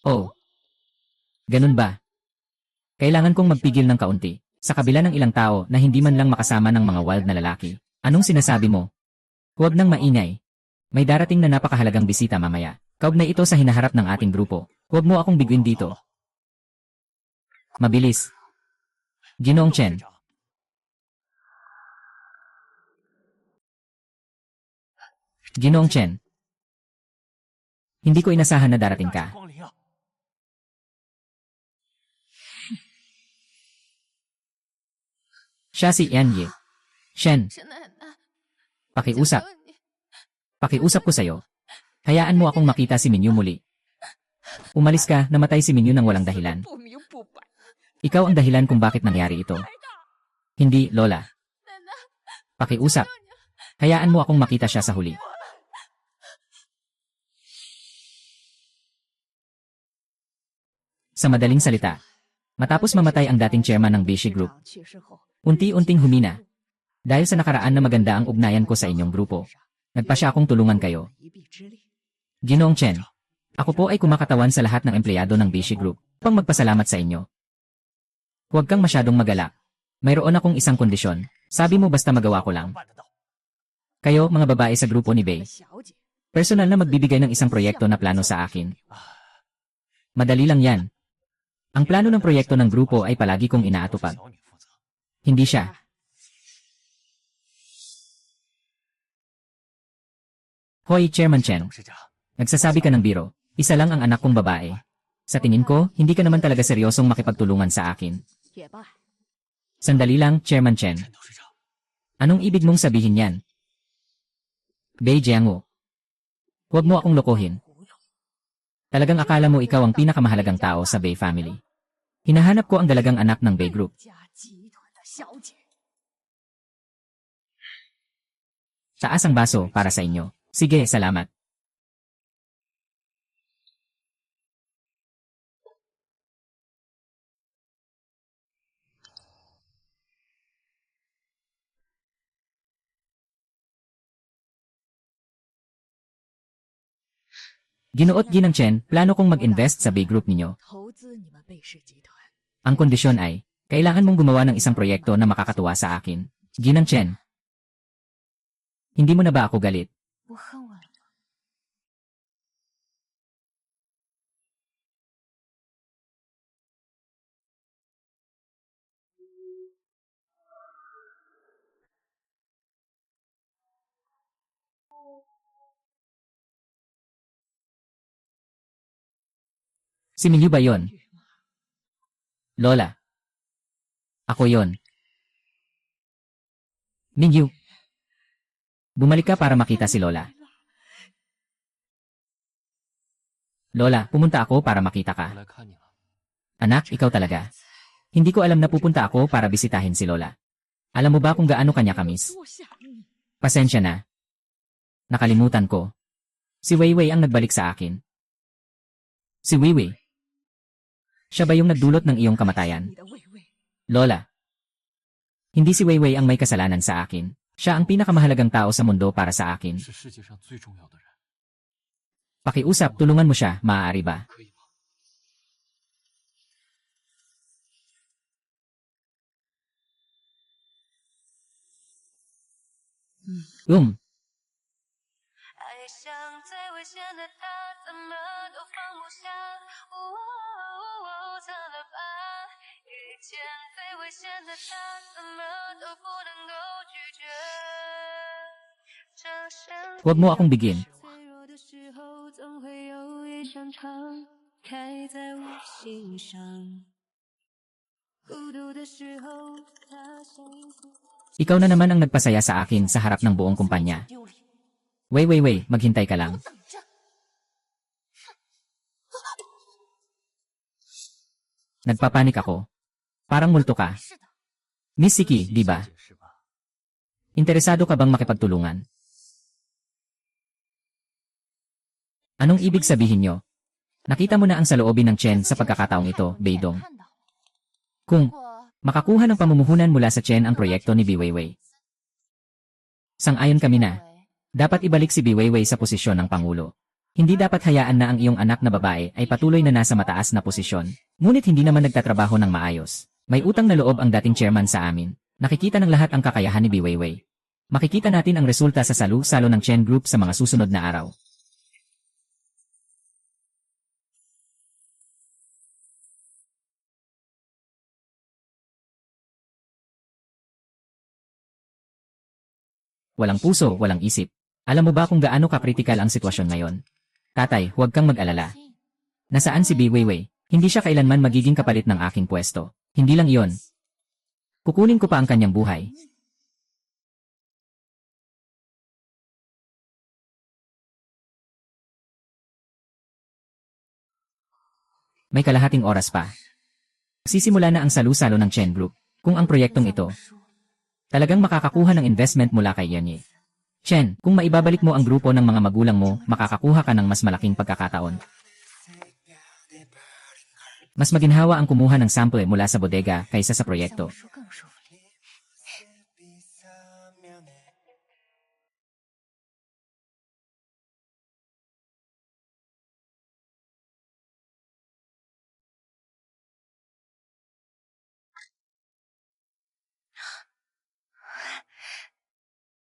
Oh. Ganun ba? Kailangan kong magpigil ng kaunti. Sa kabila ng ilang tao na hindi man lang makasama ng mga wild na lalaki. Anong sinasabi mo? Huwag nang maingay. May darating na napakahalagang bisita mamaya. Kaugnay ito sa hinaharap ng ating grupo. Huwag mo akong biguin dito. Mabilis. Ginoong Chen. 长， Ginoong Chen. Hindi ko inasahan na darating 大驾 ka. 光临啊！ Siya si Yan Ye. Shen, 沈奶奶， pakiusap. 求你， Pakiusap ko sa'yo. Hayaan mo akong makita si Minyu muli. Umalis ka, namatay si Minyu nang walang dahilan. 不明不白。 Ikaw ang dahilan kung bakit nangyari ito. Hindi, Lola. 奶奶， Pakiusap. Hayaan mo akong makita siya sa huli. Sa madaling salita, matapos mamatay ang dating chairman ng Bishi Group, 去世后， unti-unting humina. Dahil sa nakaraan na maganda ang ugnayan ko sa inyong grupo, nagpa siya akong tulungan kayo. 一臂之力。 Ginoong Chen, ako po ay kumakatawan sa lahat ng empleyado ng Bishi Group upang magpasalamat sa inyo. Huwag kang masyadong magalak. Mayroon akong isang kondisyon. Sabi mo basta magawa ko lang. 办得到。 Kayo, mga babae sa grupo ni Bei, 小姐， personal na magbibigay ng isang proyekto na plano sa akin. Madali lang yan. Ang plano ng proyekto ng grupo ay palagi kong inaatupag. 小女负责。 Hindi siya. Hoy, Chairman Chen, 董事长， nagsasabi ka ng biro. Isa lang ang anak kong babae. Sa tingin ko, hindi ka naman talaga seryosong makipagtulungan sa akin. 也罢， Sandali lang, Chairman Chen. 陈董事长， Anong ibig mong sabihin yan? Bei Jiangwo. Huwag mo akong lokohin. Talagang akala mo ikaw ang pinakamahalagang tao sa Bei family. Hinahanap ko ang dalagang anak ng Bei Group. 家集团的小姐。 Taas ang baso para sa inyo. Sige, salamat. Ginuot Ginang Chen, plano kong mag-invest sa Bay Group ninyo. 投资你们贝氏集团。 Ang kondisyon ay, kailangan mong gumawa ng isang proyekto na makakatuwa sa akin. Ginang Chen. Hindi mo na ba ako galit? 不恨我了吗？ Si Minyu ba yon? Lola. Ako yon. Minyu. Bumalik ka para makita si Lola. Lola, pumunta ako para makita 我 ka. 来看你了。 Anak, ikaw talaga. Hindi ko alam na pupunta ako para bisitahin si Lola. Alam mo ba kung gaano kanya kamis? 多想你。 Pasensya na. Nakalimutan ko. Si Weiwei ang nagbalik sa akin. Si Weiwei. Siya ba yung nagdulot ng iyong kamatayan? 你的魏魏。 Lola. Hindi si Weiwei ang may kasalanan sa akin. Siya ang pinakamahalagang tao sa mundo para sa akin. 是世界上最重要的人， Pakiusap, tulungan mo siya, maaari ba? 可以吗？ 爱上最危险的他，怎么都放不下。怎么办？遇见最危险的他，怎么都不能够拒绝。掌声。 Huwag mo akong bigyan. 脆弱的时候，总会有一扇窗开在我心上。孤独的时候，它像影子。 Ikaw na naman ang nagpasaya sa akin sa harap ng buong kumpanya. 丢脸。 Weiwei, maghintay ka lang. 等着。 Nagpapanik ako. Parang multo ka. 是的。 Miss Siki, di ba? 解释吧。 Interesado ka bang makipagtulungan? Anong ibig sabihin nyo? Nakita mo na ang saloobin ng Chen sa pagkakataong ito, Beidong. 看到。 Kung 如果 makakuha ng pamumuhunan mula sa Chen ang proyekto ni Biweiwei. Sang-ayon kami na. Dapat ibalik si Biweiwei sa posisyon ng Pangulo. Hindi dapat hayaan na ang iyong anak na babae ay patuloy na nasa mataas na posisyon. Ngunit hindi naman nagtatrabaho ng maayos. May utang na loob ang dating chairman sa amin. Nakikita ng lahat ang kakayahan ni Biweiwei. Makikita natin ang resulta sa salu-salo ng Chen Group sa mga susunod na araw. Walang puso, walang isip. Alam mo ba kung gaano ka-critical ang sitwasyon ngayon? Tatay, huwag kang mag-alala. Nasaan si Biweiwei? Hindi siya kailanman magiging kapalit ng aking pwesto. Hindi lang iyon. Kukunin ko pa ang kanyang buhay. May kalahating oras pa. Sisimula na ang salu-salo ng Chen Group. Kung ang proyektong ito, talagang makakakuha ng investment mula kay Yenye. Chen, kung maibabalik mo ang grupo ng mga magulang mo, makakakuha ka ng mas malaking pagkakataon. Mas maginhawa ang kumuha ng sample mula sa bodega kaysa sa proyekto. 说更舒服。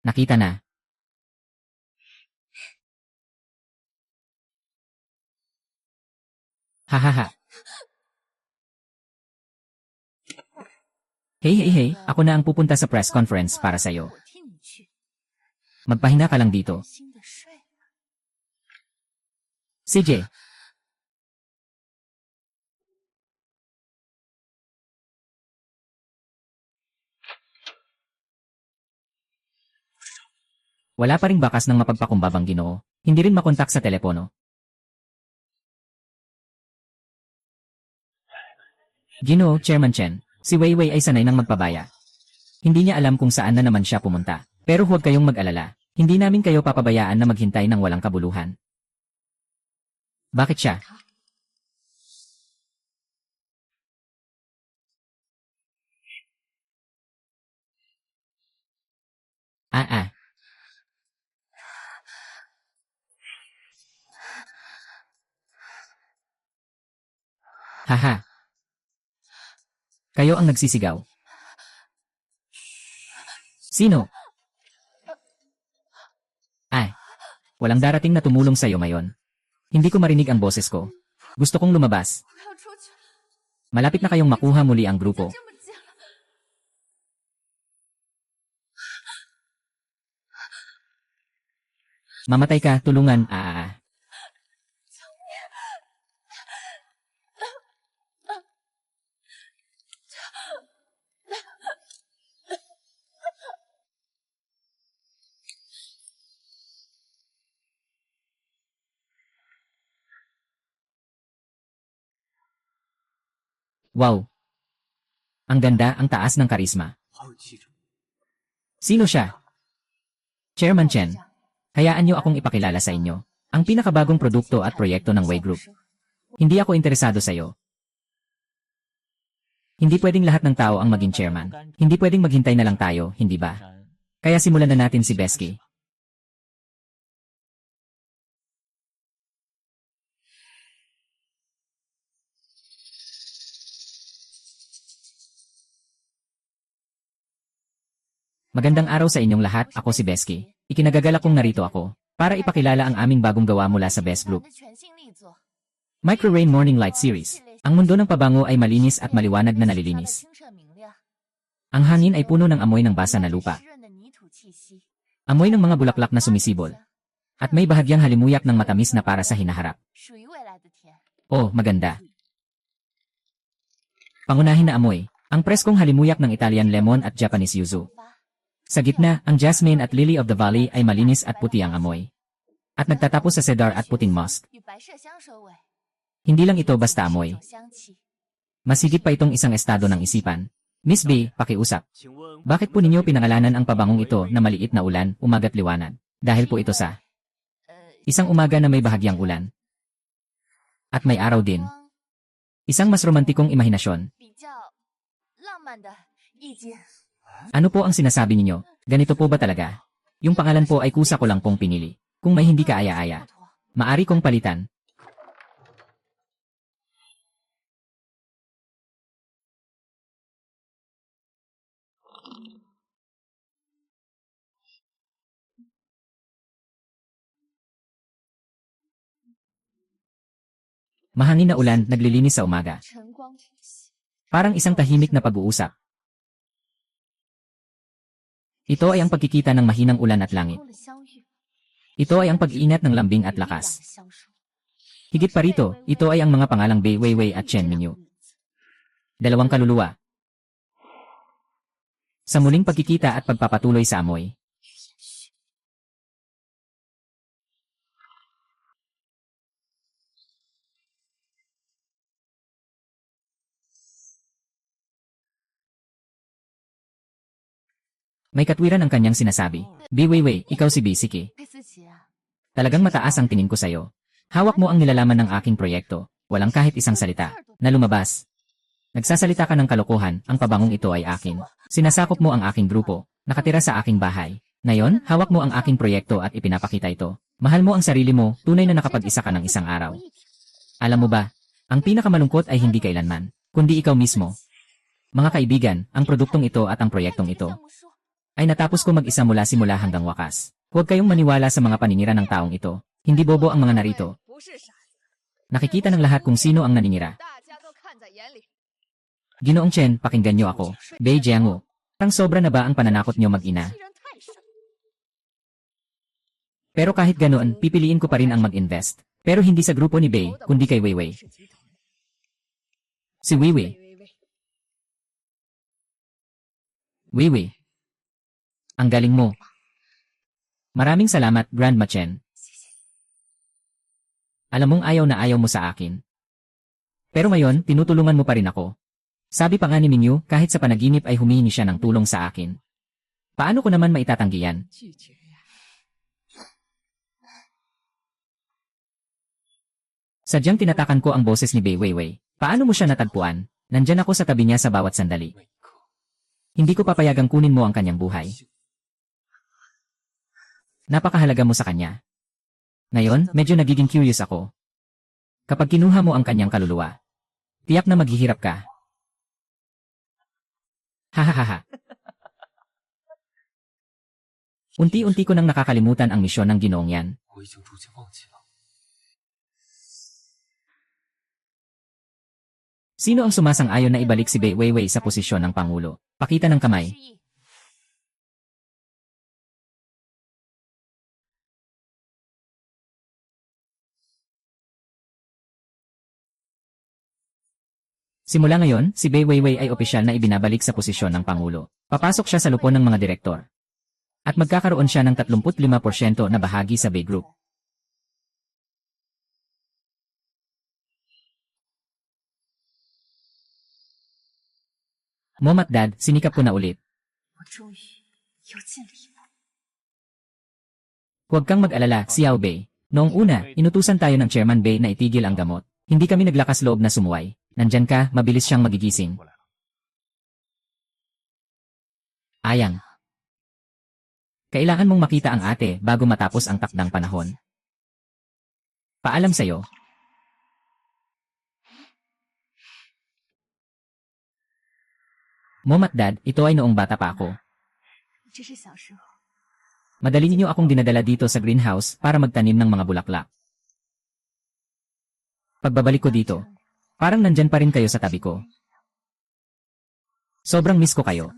Nakita na. Hahaha. Hey, ako na ang pupunta sa press conference para sa'yo. 我替你去。 Magpahinga ka lang dito. 心的睡。 CJ, Wala pa ring bakas ng mapagpakumbabang Ginoo. Hindi rin makontak sa telepono. Ginoo, Chairman Chen, si Weiwei ay sanay ng magpabaya. Hindi niya alam kung saan na naman siya pumunta. Pero huwag kayong mag-alala. Hindi namin kayo papabayaan na maghintay ng walang kabuluhan. Bakit siya? Ah. Haha. Kayo ang nagsisigaw. Sino? Walang darating na tumulong sa'yo ngayon. Hindi ko marinig ang boses ko. Gusto kong lumabas. 我要出去， Malapit na kayong makuha muli ang grupo. 这么近了， Mamatay ka, tulungan, Wow. Ang ganda, ang taas ng karisma. 好有气质。 Sino siya? Chairman Chen. Hayaan niyo akong ipakilala sa inyo. Ang pinakabagong produkto at proyekto ng Wei Group. Hindi ako interesado sa'yo. Hindi pwedeng lahat ng tao ang maging chairman. Hindi pwedeng maghintay na lang tayo, hindi ba? Kaya simulan na natin si Besky. Magandang araw sa inyong lahat, ako si Besky. Ikinagagalak kong narito ako para ipakilala ang aming bagong gawa mula sa Best 我 Group. 的全新力作， Micro Rain Morning Light Series. Ang mundo ng pabango ay malinis at maliwanag na 它的 nalilinis. 清澈明亮， Ang hangin ay puno ng amoy ng basa na lupa. 湿润的泥土气息， Amoy ng mga bulaklak na sumisibol. At may bahagyang halimuyak ng matamis na para sa hinaharap. 属于未来的甜。 Oh, maganda. Pangunahin na amoy. Ang preskong halimuyak ng Italian lemon at Japanese yuzu. 发 Sa gitna, ang jasmine at lily of the valley ay malinis at puti ang amoy. At nagtatapos sa cedar at puting musk. 与白麝香收尾， Hindi lang ito basta 是一 amoy. 种香气。 Mas higit pa itong isang estado ng isipan. Miss B, pakiusap. 请问 Bakit po ninyo pinangalanan ang pabangong ito na maliit na ulan, umaga't liwanag? Dahil po ito sa isang umaga na may bahagyang ulan. At may araw din. 光 Isang mas romantikong imahinasyon. 比较浪漫的意境。 Ano po ang sinasabi ninyo? Ganito po ba talaga? Yung pangalan po ay kusa ko lang pong pinili. Kung may hindi ka aya-aya, 骆驼 maari kong palitan. Mahangin na ulan, naglilinis sa umaga. 晨光晨曦， Parang isang tahimik na pag-uusap. Ito ay ang pagkikita ng mahinang ulan at langit. 空的相遇， Ito ay ang pag-iinat ng lambing at 力量的 lakas. 相守。 Higit pa rito, ito ay ang mga pangalang Bei Weiwei at Chen Minyu. Dalawang kaluluwa. Sa muling pagkikita at pagpapatuloy sa amoy. May katwiran ang kanyang sinasabi. Bei Weiwei, ikaw si Bisiki. 佩思琪啊， Talagang mataas ang tingin ko sa'yo. Hawak mo ang nilalaman ng aking proyekto. Walang kahit isang salita na lumabas. Nagsasalita ka ng kalokohan, ang pabangong ito ay akin. Sinasakop mo ang aking grupo, nakatira sa aking bahay. Ngayon, hawak mo ang aking proyekto at ipinapakita ito. Mahal mo ang sarili mo, tunay na nakapag-isa ka ng isang araw. Alam mo ba, ang pinakamalungkot ay hindi kailanman, kundi ikaw mismo. Mga kaibigan, ang produktong ito at ang proyektong ito 项目说 ay natapos ko mag-isa mula simula hanggang wakas. Huwag kayong maniwala sa mga paninira ng taong ito. Hindi bobo ang mga narito. 不是傻子， Nakikita ng lahat kung sino ang naninira. 大家都看在眼里。 Ginoong Chen, pakinggan niyo ako. Bei Jiangu. Tang sobra na ba ang pananakot niyo mag-ina? 欺人太甚， Pero kahit ganoon, pipiliin ko pa rin ang mag-invest. Pero hindi sa grupo ni Bei, kundi kay Weiwei. 是集团。 Si Weiwei. 喂， Weiwei. Ang galing mo. Maraming salamat, Grandma Chen. 谢谢你。 Alam mong ayaw na ayaw mo sa akin. Pero ngayon, tinutulungan mo pa rin ako. Sabi pa nga ni Minyu, kahit sa panaginip ay humihingi siya ng tulong sa akin. Paano ko naman maitatanggi yan? 拒绝呀、 Sadyang tinatakan ko ang boses ni Bei Weiwei. Paano mo siya natagpuan? Nandyan ako sa tabi niya sa bawat sandali. 每一刻， Hindi ko papayagang kunin mo ang kanyang buhay. Napakahalaga mo sa kanya. Ngayon, medyo nagiging curious ako. Kapag kinuha mo ang kanyang kaluluwa, tiyak na maghihirap ka. Hahaha. Unti-unti ko nang nakakalimutan ang misyon ng ginoong yan. 我已经逐渐忘记了。 Sino ang sumasang-ayon na ibalik si Bei Weiwei sa posisyon ng Pangulo? Pakita ng kamay. 示意 Simula ngayon, si Bei Weiwei ay opisyal na ibinabalik sa posisyon ng Pangulo. Papasok siya sa lupon ng mga direktor. At magkakaroon siya ng 35% na bahagi sa Bei Group. Mom at Dad, sinikap ko na ulit. 我终于又进了一步。 Huwag kang mag-alala, Xiao Bei. Noong una, inutusan tayo ng Chairman Bei na itigil ang gamot. Hindi kami naglakas loob na sumuway. Nandyan ka, mabilis siyang magigising. Ayang. Kailangan mong makita ang ate bago matapos ang takdang panahon. Paalam sa'yo. Mom at Dad, ito ay noong bata pa ako. 这是小时候， Madali niyo akong dinadala dito sa greenhouse para magtanim ng mga bulaklak. Pagbabalik ko dito, parang nandyan pa rin kayo sa tabi ko. Sobrang miss ko kayo.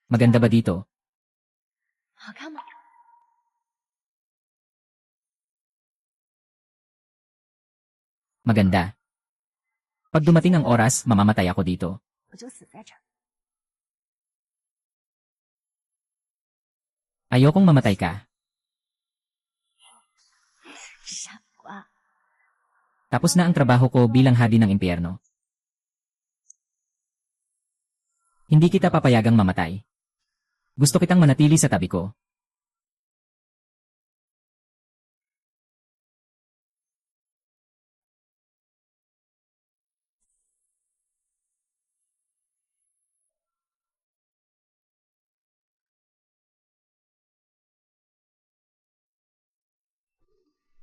Maganda ba dito? 好看吗？ Maganda. Pag dumating ang oras, mamamatay ako dito. 我就死在这儿。 Ayokong mamatay ka. 傻瓜， Tapos na ang trabaho ko bilang hadi ng impyerno. Hindi kita papayagang mamatay. Gusto kitang manatili sa tabi ko.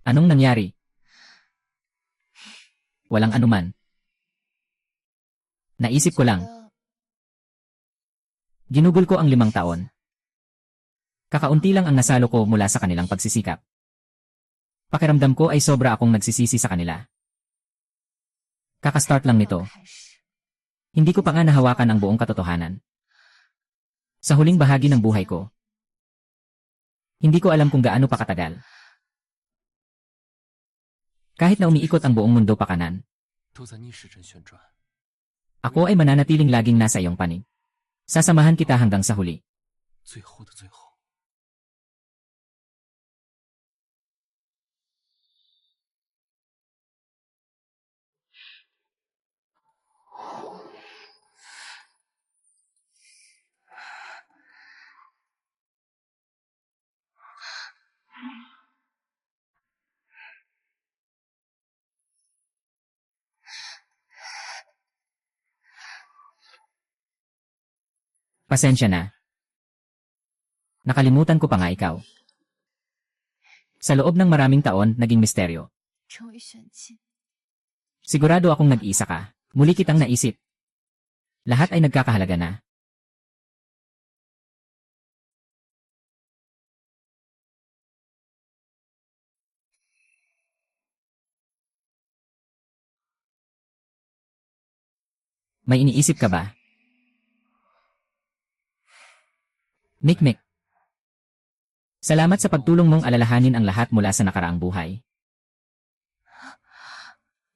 Anong nangyari? Walang anuman. Naisip ko lang. 觉得 Ginugol ko ang 5 taon. Kakaunti lang ang nasalo ko mula sa kanilang pagsisikap. Pakiramdam ko ay sobra akong nagsisisi sa kanila. Kakastart lang nito. 开始， Hindi ko pa nga nahawakan ang buong katotohanan. Sa huling bahagi ng buhay ko, hindi ko alam kung gaano pa katagal. Kahit na umiikot ang buong mundo pakanan, 都在逆时针旋转。 ako ay mananatiling laging nasa iyong panig. Sasamahan kita hanggang sa huli. 最后的最后， Pasensya na. Nakalimutan ko pa nga ikaw. Sa loob ng maraming taon, naging misteryo. 终于选进， Sigurado akong nag-iisa ka. Muli kitang naisip. Lahat ay nagkakahalaga na. May iniisip ka ba? Mikmik. Salamat sa pagtulong mong alalahanin ang lahat mula sa nakaraang buhay.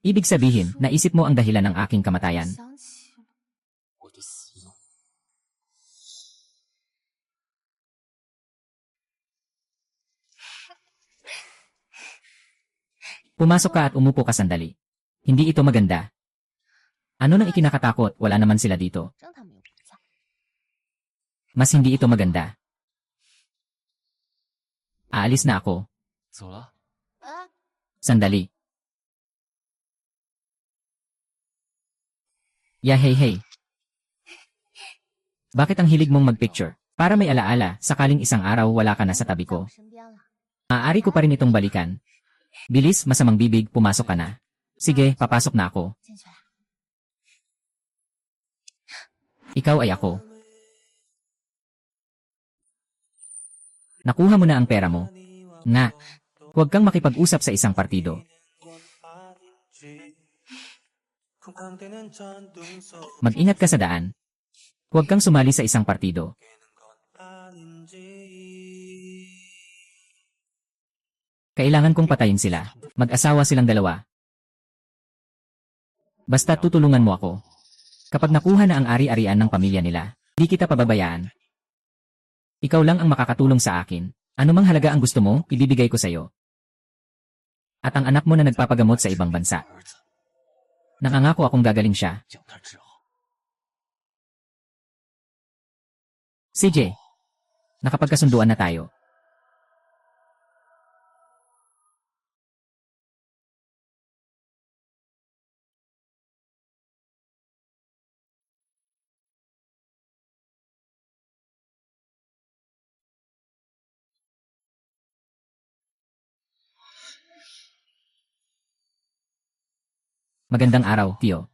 Ibig sabihin, naisip mo ang dahilan ng aking kamatayan. 想起了 我的死因。 Pumasok ka at umupo ka sandali. Hindi ito maganda. Ano nang ikinakatakot, wala naman sila dito. 正他们又不在， Mas hindi ito maganda. Aalis na ako. 走了。 Sandali. Hey. Bakit ang hilig mong magpicture? Para may alaala, sakaling isang araw wala ka na sa tabi 在 ko. 我身边了。 Maaari ko pa rin itong balikan. Bilis, masamang bibig, pumasok ka na. Sige, papasok na ako. 进去了。 Ikaw ay ako. Nakuha mo na ang pera mo. Nga, huwag kang makipag-usap sa isang partido. Mag-ingat ka sa daan. Huwag kang sumali sa isang partido. Kailangan kong patayin sila. Mag-asawa silang dalawa. Basta tutulungan mo ako. Kapag nakuha na ang ari-arian ng pamilya nila, di kita pababayaan. Ikaw lang ang makakatulong sa akin. Ano mang halaga ang gusto mo, ibibigay ko sa'yo. At ang anak mo na nagpapagamot sa ibang bansa. 儿子 Nakangako akong gagaling siya. 将他治好。 CJ, nakapagkasunduan na tayo. Magandang araw, Tio.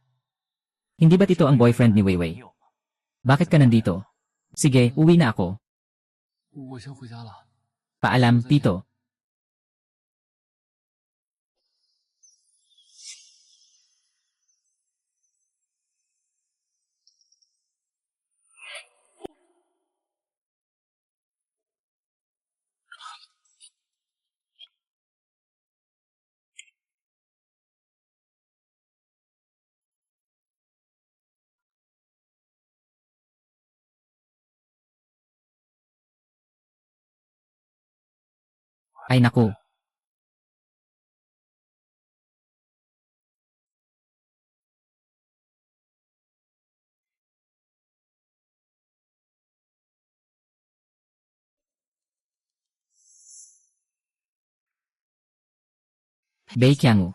Hindi ba't ito ang boyfriend ni Weiwei? 没有吗？ Bakit ka nandito? Sige, uwi na ako. 我先回家了。 Paalam, Tito. Ay naku. Bei Qiangu.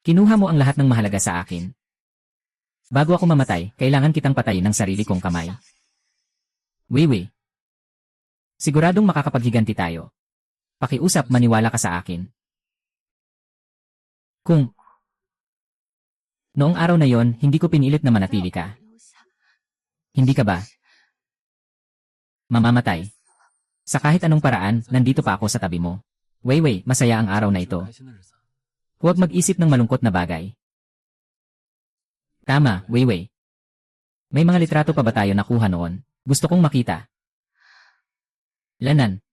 Kinuha mo ang lahat ng mahalaga sa akin. Bago ako mamatay, kailangan kitang patayin ng sarili kong kamay. Weiwei. Siguradong makakapaghiganti tayo. Pakiusap, maniwala ka sa akin. Kung noong araw na yon, hindi ko pinilit na manatili ka. 留下 Hindi ka ba? Mamamatay. Sa kahit anong paraan, nandito pa ako sa tabi mo. Weiwei, masaya ang araw na ito. 开心的日子。 Huwag mag-isip ng malungkot na bagay. Tama, Weiwei. May mga litrato pa ba tayo nakuha noon? Gusto kong makita. Lanan.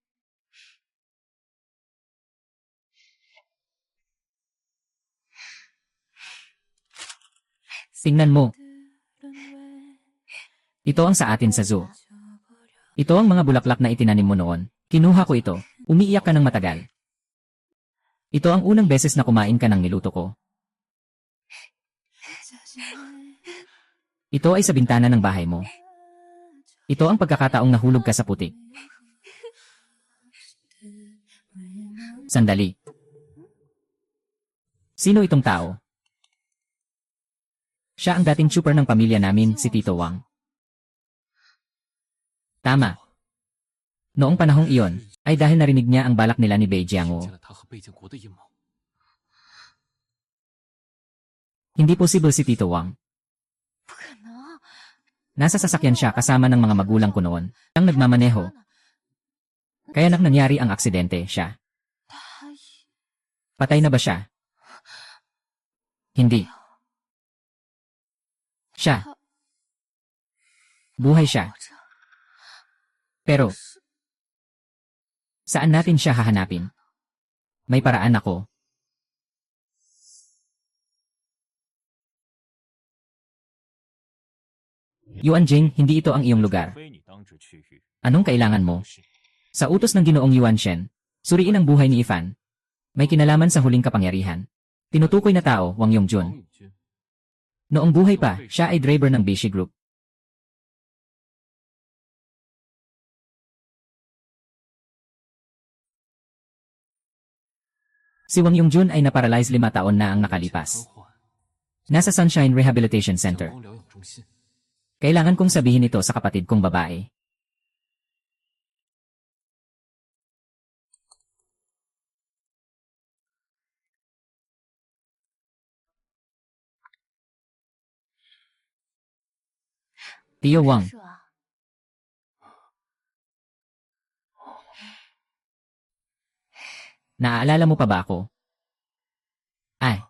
Tingnan mo. Ito ang sa atin sa zoo. Ito ang mga bulaklak na itinanim mo noon. Kinuha ko ito. Umiiyak ka ng matagal. Ito ang unang beses na kumain ka ng niluto ko. Ito ay sa bintana ng bahay mo. Ito ang pagkakataong nahulog ka sa putik. Sandali. Sino itong tao? Siya ang dating super ng pamilya namin, si Tito Wang. Tama. Noong panahong iyon, ay dahil narinig niya ang balak nila ni Bei 听 Jianguo. 见了他和贝建国的阴谋。 Hindi posible si Tito Wang. 不可能。 Nasa sasakyan siya kasama ng mga magulang ko noon. Ang nagmamaneho. Kaya nangyari ang aksidente siya. 他 Patay na ba siya? Hindi. Siya. Buhay siya. 活着。 Pero, saan natin siya hahanapin? May paraan ako. Yuan Jing, hindi ito ang iyong lugar. 非你当之区域。 Anong kailangan mo? Sa utos ng Ginoong Yuan Shen, suriin ang buhay ni Ifan. May kinalaman sa huling kapangyarihan. Tinutukoy na tao, Wang Yongjun. 王永军， Noong buhay pa, siya ay driver ng Bishi Group. Si Wang Yongjun ay naparalyze 5 taon na ang 瘫 nakalipas. 痪， Nasa Sunshine Rehabilitation 阳 Center. 光疗养中心。 Kailangan kong sabihin ito sa kapatid kong babae. Tio Wang, 是啊， naaalala mo pa ba ako? Ay,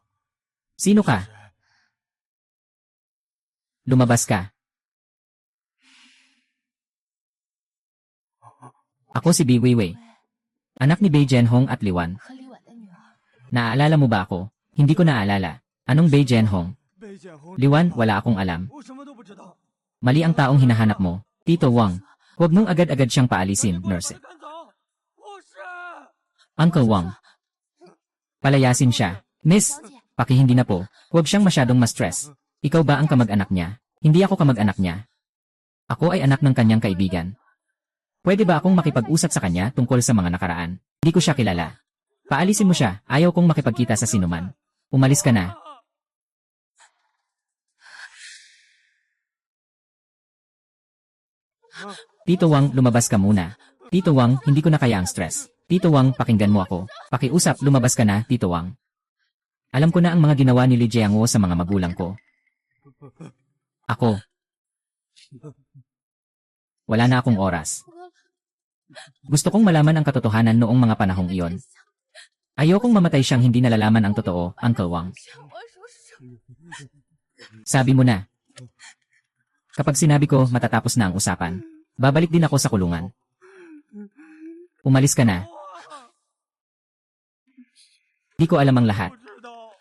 sino ka? Lumabas ka. Ako si Bi Weiwei, anak ni Bei Jianhong at Liwan. 和李婉的女儿。 Naaalala mo ba ako? Hindi ko naalala. Anong Bei Jianhong? 被见后， Liwan, wala akong alam. 我什么都不知道。 Mali ang taong hinahanap mo. Tito Wang, huwag mong agad-agad siyang paalisin, 你不能 nurse. 把他赶走，不是。 Uncle Wang. Palayasin siya. Miss, 小姐， pakihindi na po. Huwag siyang masyadong ma-stress. Ikaw ba ang kamag-anak niya? Hindi ako kamag-anak niya. Ako ay anak ng kanyang kaibigan. Pwede ba akong makipag-usap sa kanya tungkol sa mga nakaraan? Hindi ko siya kilala. Paalisin mo siya. Ayaw kong makipagkita sa sinuman. Umalis ka na. Tito Wang, lumabas ka muna. Tito Wang, hindi ko na kaya ang stress. Tito Wang, pakinggan mo ako. Pakiusap, lumabas ka na, Tito Wang. Alam ko na ang mga ginawa ni Li Jiangwo sa mga magulang ko. Ako. Wala na akong oras. Gusto kong malaman ang katotohanan noong mga panahong iyon. Ayokong mamatay siyang hindi nalalaman ang totoo, Uncle Wang. 我说什么？ Sabi mo na. Kapag sinabi ko matatapos na ang usapan, babalik din ako sa kulungan. Umalis ka na. Di ko alam ang lahat. 不知道，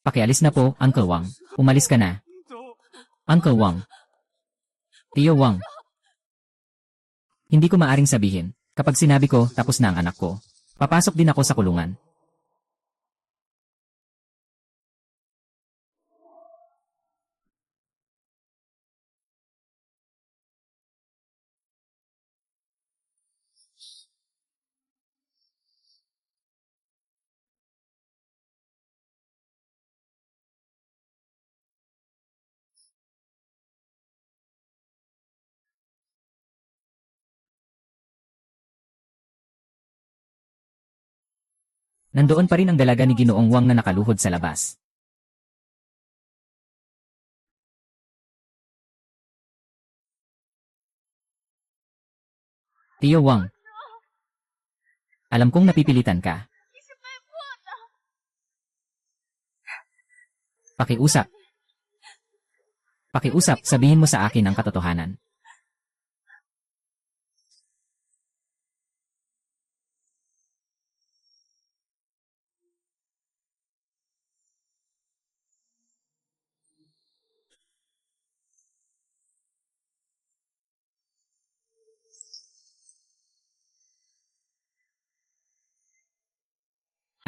Pakialis na po, Uncle Wang. Umalis ka na. 走。 Uncle Wang. Tio Wang. Hindi ko maaring sabihin. Kapag sinabi ko, tapos na ang anak ko. Papasok din ako sa kulungan. Nandoon pa rin ang dalaga ni Ginoong Wang na nakaluhod sa labas. Tio Wang. Alam kong napipilitan ka. Pakiusap. Pakiusap, sabihin mo sa akin ang katotohanan.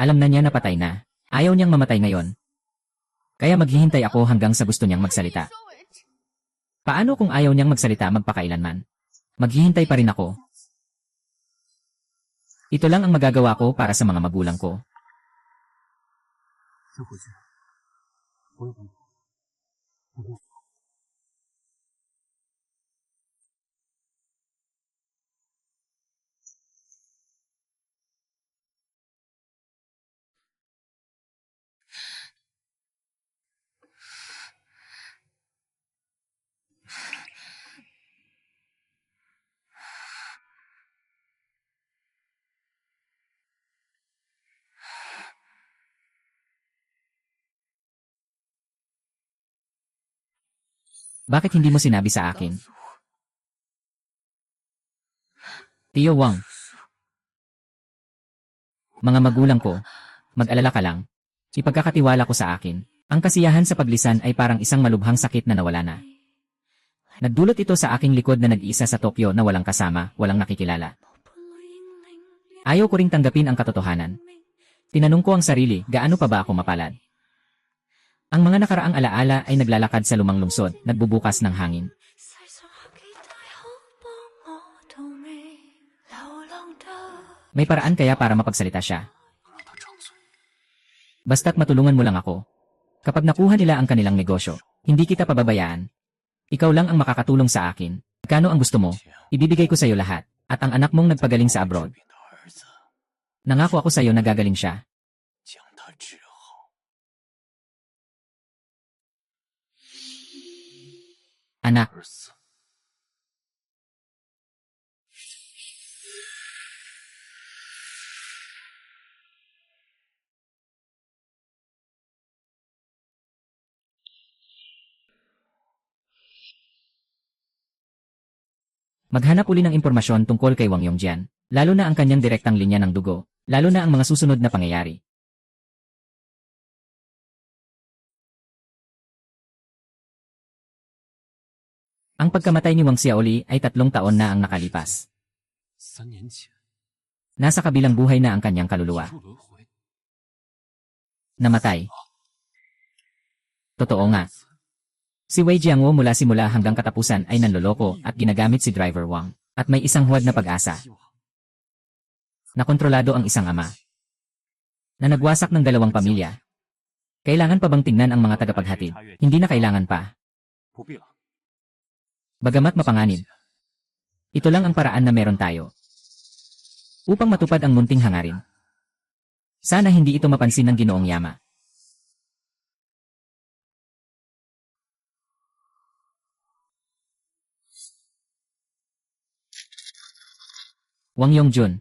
Alam na niya na patay na. Ayaw niyang mamatay ngayon. Kaya maghihintay ako hanggang sa gusto niyang magsalita. 说为止。 Paano kung ayaw niyang magsalita magpakailanman? Maghihintay pa rin ako. Ito lang ang magagawa ko para sa mga magulang ko. 先回去，我有办法。我不 Bakit hindi mo sinabi sa akin? Tio Wang. Mga magulang ko, mag-alala ka lang. Ipagkakatiwala ko sa akin. Ang kasiyahan sa paglisan ay parang isang malubhang sakit na nawala na. Nagdulot ito sa aking likod na nag-iisa sa Tokyo na walang kasama, walang nakikilala. Ayaw ko ring tanggapin ang katotohanan. Tinanong ko ang sarili, gaano pa ba ako mapalad? Ang mga nakaraang alaala ay naglalakad sa lumang lungsod, nagbubukas ng hangin. May paraan kaya para mapagsalita siya? Basta't matulungan mo lang ako. Kapag nakuha nila ang kanilang negosyo, hindi kita pababayaan. Ikaw lang ang makakatulong sa akin. Kano ang gusto mo? Ibibigay ko sa iyo lahat. At ang anak mong nagpagaling sa abroad. Nangako ako sa iyo na gagaling siya. Anak. Maghanap uli ng impormasyon tungkol kay Wang Yongjian, lalo na ang kanyang direktang linya ng dugo, lalo na ang mga susunod na pangyayari. Ang pagkamatay ni Wang Xiaoli ay 3 taon na ang nakalipas. 3年前， Nasa kabilang buhay na ang kanyang kaluluwa. 入轮回， Namatay. Totoo nga. Si Wei Jiangwo mula simula hanggang katapusan ay nanloloko at ginagamit si Driver Wang, at may isang huwad na pag-asa. Nakontrolado ang isang ama. Na nagwasak ng 2 pamilya. Kailangan pa bang tingnan ang mga tagapaghatid? Hindi na kailangan pa. 不必了。 Bagamat mapanganib. Ito lang ang paraan na meron tayo. Upang matupad ang munting hangarin. Sana hindi ito mapansin ng Ginoong Yama. Wang Yongjun.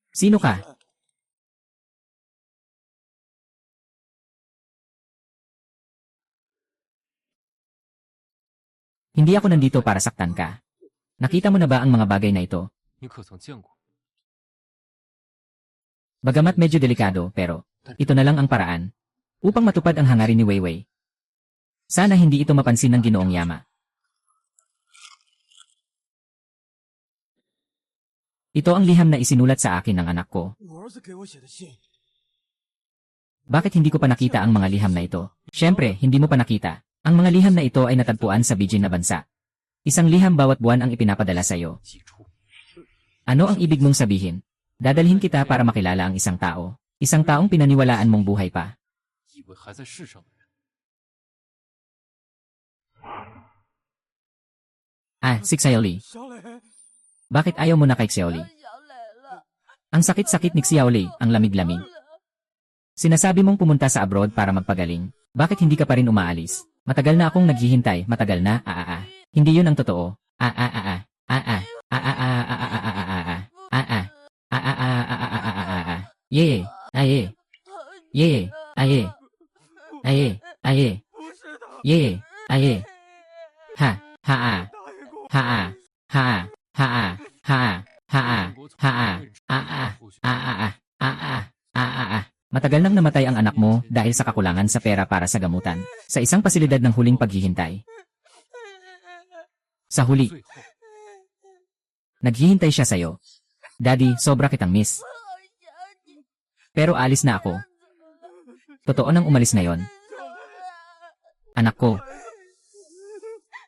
Sino ka? Hindi ako nandito para saktan ka. Nakita mo na ba ang mga bagay na ito? 你可曾见过？ Bagamat medyo delikado, pero ito na lang ang paraan upang matupad ang hangarin ni Weiwei. Sana hindi ito mapansin ng Ginoong Yama. Ito ang liham na isinulat sa akin ng anak ko. 我儿子给我写的信， Bakit hindi ko pa nakita ang mga liham na ito? Siyempre, hindi mo pa nakita. Ang mga liham na ito ay natagpuan sa Beijing na bansa. Isang liham bawat buwan ang ipinapadala sa iyo. 寄出， Ano ang ibig mong sabihin? Dadalhin kita para makilala ang isang tao. Isang taong pinaniwalaan mong buhay pa. 以为还在世上的人， Si Xiaoli. 小磊， Bakit ayaw mo na kay Xiaoli? 小磊了， Ang sakit-sakit ni Xiaoli, ang lamig-lamig. Sinasabi mong pumunta sa abroad para magpagaling. Bakit hindi ka pa rin umaalis? Matagal na akong naghihintay, matagal na, Hindi yun ang totoo. Ye, aye. Ye, aye. Aye, aye. 不是的， Ye, aye. Ha, ha, 答应过我， ha, ha, ha, ha, ha. Matagal nang namatay ang anak mo dahil sa kakulangan sa pera para sa gamutan. Sa isang pasilidad ng huling paghihintay. Sa huli, 最后 naghihintay siya sa'yo. Daddy, sobra kitang miss. Pero alis na ako. Totoo nang umalis na yon. Anak ko.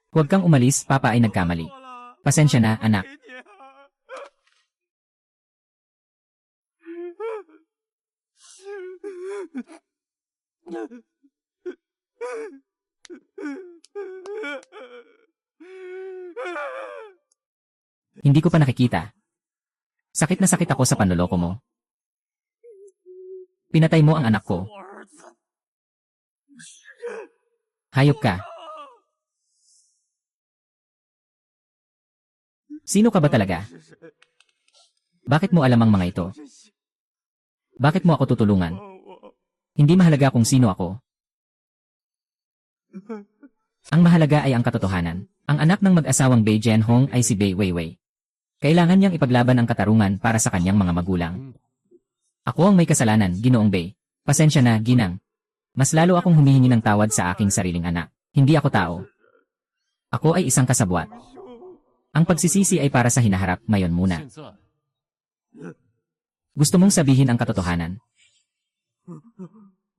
Huwag kang umalis, papa ay nagkamali. 错了， Pasensya na, anak. 给你啊。 Hindi ko pa nakikita. Sakit na sakit ako sa panloloko mo. Pinatay mo ang anak ko. 我儿子， Hayop ka. Sino ka ba talaga? 是谁？ Bakit mo alam ang mga ito? 这信 Bakit mo ako tutulungan? 帮我， Hindi mahalaga kung sino ako. Ang mahalaga ay ang katotohanan. Ang anak ng mag-asawang Bei Jianhong ay si Bei Weiwei. Kailangan niyang ipaglaban ang katarungan para sa kanyang mga magulang. Ako ang may kasalanan, Ginoong Bei. Pasensya na, Ginang. Mas lalo akong humihingi ng tawad sa aking sariling anak. Hindi ako tao. Ako ay isang kasabwat. Ang pagsisisi ay para sa hinaharap, mayon muna. Gusto mong sabihin ang katotohanan?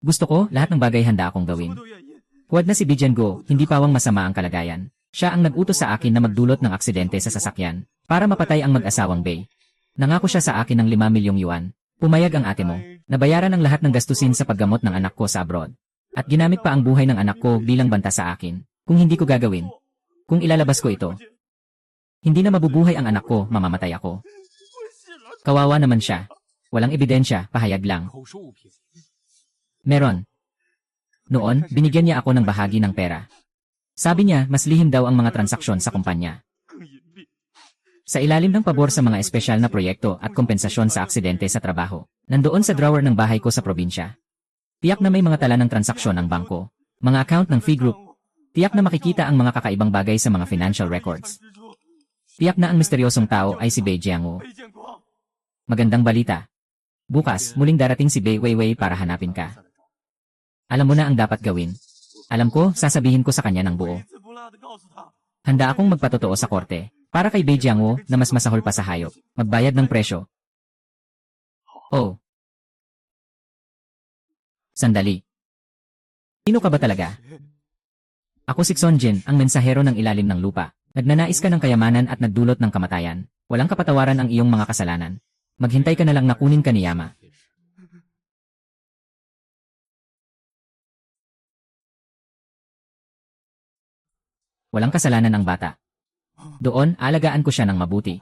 Gusto ko, lahat ng bagay handa akong gawin. Huwag na si Bijan Go, hindi pawang masama ang kalagayan. Siya ang nag-utos sa akin na magdulot ng aksidente sa sasakyan para mapatay ang mag-asawang Bei. Nangako siya sa akin ng 5 milyong yuan. Pumayag ang ate mo. Nabayaran ang lahat ng gastusin sa paggamot ng anak ko sa abroad. At ginamit pa ang buhay ng anak ko bilang banta sa akin. Kung hindi ko gagawin, kung ilalabas ko ito, hindi na mabubuhay ang anak ko, mamamatay ako. Kawawa naman siya. Walang ebidensya, pahayag lang. Meron. Noon, binigyan niya ako ng bahagi ng pera. Sabi niya, mas lihim daw ang mga transaksyon sa kumpanya. Sa ilalim ng pabor sa mga espesyal na proyekto at kompensasyon sa aksidente sa trabaho, nandoon sa drawer ng bahay ko sa probinsya. Tiyak na may mga tala ng transaksyon ang bangko, mga account ng fee group. Tiyak na makikita ang mga kakaibang bagay sa mga financial records. Tiyak na ang misteryosong tao ay si Bei Jianguo. Magandang balita. Bukas, muling darating si Bei Weiwei para hanapin ka. Alam mo na ang dapat gawin. Alam ko, sasabihin ko sa kanya ng buo. Handa akong magpatotoo sa korte, para kay Bei Jianguo na mas masahol pa sa hayop, magbayad ng presyo. Oh. Sandali. Sino ka ba talaga? Ako si Xonjin, ang mensahero ng ilalim ng lupa. Nagnanais ka ng kayamanan at nagdulot ng kamatayan. Walang kapatawaran ang iyong mga kasalanan. Maghintay ka na lang na kunin ka ni Yama. Walang kasalanan ang bata. Doon, alagaan ko siya ng mabuti.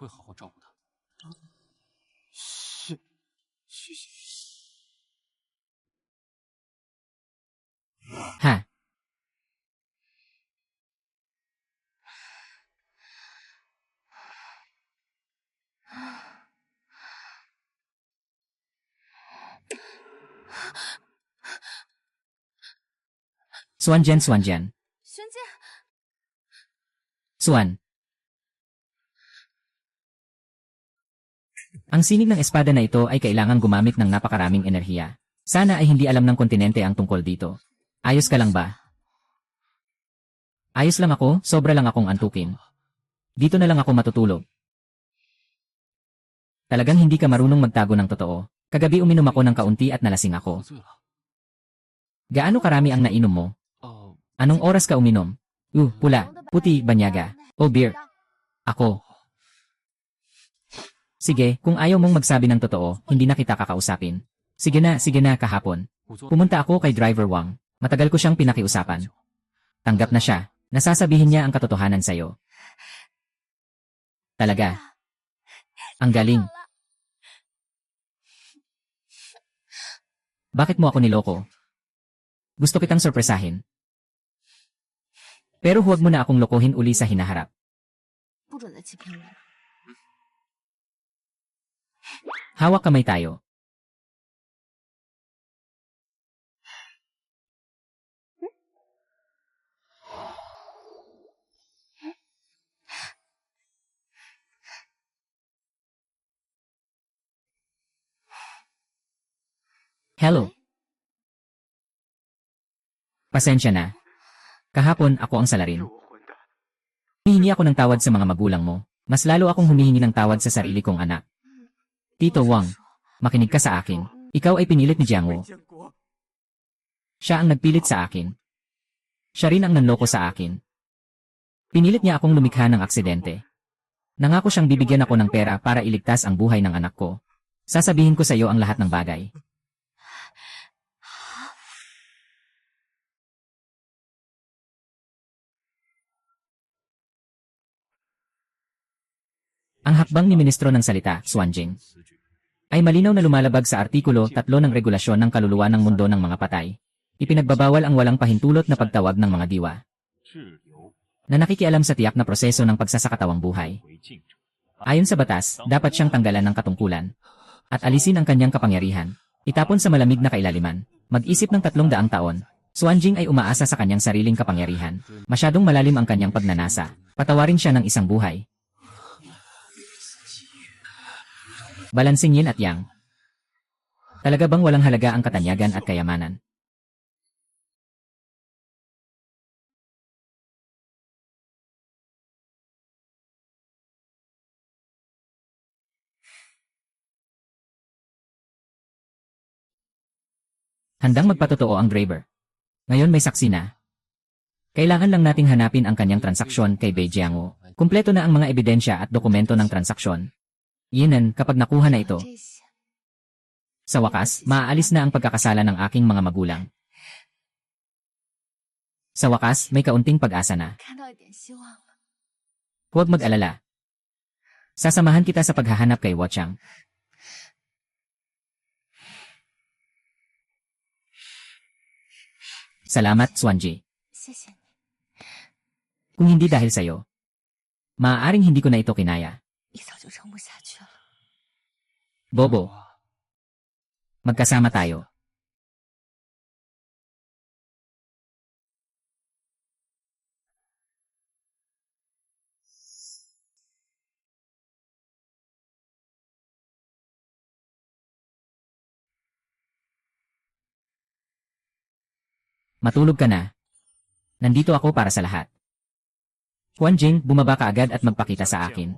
Ha? Suanjian, Suanjian. 玄剑， Suan. Ang sinig ng espada na ito ay kailangang gumamit ng napakaraming enerhiya. Sana ay hindi alam ng kontinente ang tungkol dito. Ayos ka lang ba? Ayos lang ako, sobra lang akong antukin. Dito na lang ako matutulog. Talagang hindi ka marunong magtago ng totoo. Kagabi uminom ako ng kaunti at nalasing ako. Gaano karami ang nainom mo? Anong oras ka uminom? Pula, puti, banyaga. O beer. Ako. Sige, kung ayaw mong magsabi ng totoo, hindi na kita kakausapin. Sige na, kahapon. Pumunta ako kay Driver Wang. Matagal ko siyang pinakiusapan. Tanggap na siya. Nasasabihin niya ang katotohanan sa'yo. Talaga. Ang galing. Bakit mo ako niloko? Gusto kitang sorpresahin. Pero huwag mo na akong lokohin uli sa hinaharap. 不准再欺骗我了。 Hawak kamay tayo. Hello. Pasensya na. Kahapon ako ang salarin. Humihingi ako ng tawad sa mga magulang mo. Mas lalo akong humihingi ng tawad sa sarili kong anak. Tito Wang, makinig ka sa akin. Ikaw ay pinilit ni Jianguo. Siya ang nagpilit sa akin. Siya rin ang nanloko sa akin. Pinilit niya akong lumikha ng aksidente. Nangako siyang bibigyan ako ng pera para iligtas ang buhay ng anak ko. Sasabihin ko sa iyo ang lahat ng bagay. Ang hakbang ni Ministro ng Salita, Suanjing, ay malinaw na lumalabag sa Artikulo 3 ng Regulasyon ng Kaluluwa ng Mundo ng Mga Patay. Ipinagbabawal ang walang pahintulot na pagtawag ng mga diwa na nakikialam sa tiyak na proseso ng pagsasakatawang buhay. Ayon sa batas, dapat siyang tanggalan ng katungkulan at alisin ang kanyang kapangyarihan, itapon sa malamig na kailaliman, mag-isip ng 300 taon, Xuanjing ay umaasa sa kanyang sariling kapangyarihan. Masyadong malalim ang kanyang pagnanasa. Patawarin siya ng isang buhay. Balansing yin at yang. Talaga bang walang halaga ang katanyagan at kayamanan? Handang magpatotoo ang Draver. Ngayon may saksi na. Kailangan lang nating hanapin ang kanyang transaksyon kay Bei Jiangwu. Kumpleto na ang mga ebidensya at dokumento ng transaksyon. Yinan, kapag nakuha na ito, 这些 sa wakas, maaalis na ang pagkakasala ng aking mga magulang. Sa wakas, may kaunting pag-asa na. 看到一点希望了。 Huwag mag-alala. Sasamahan kita sa paghahanap kay Wochang. Salamat, Xuanji. 谢谢你， Kung hindi dahil sa'yo, maaaring hindi ko na ito kinaya. 你早就撑不下去了。 Bobo, magkasama tayo. Matulog ka na. Nandito ako para sa lahat. Xuanjing, bumaba ka agad at magpakita sa akin.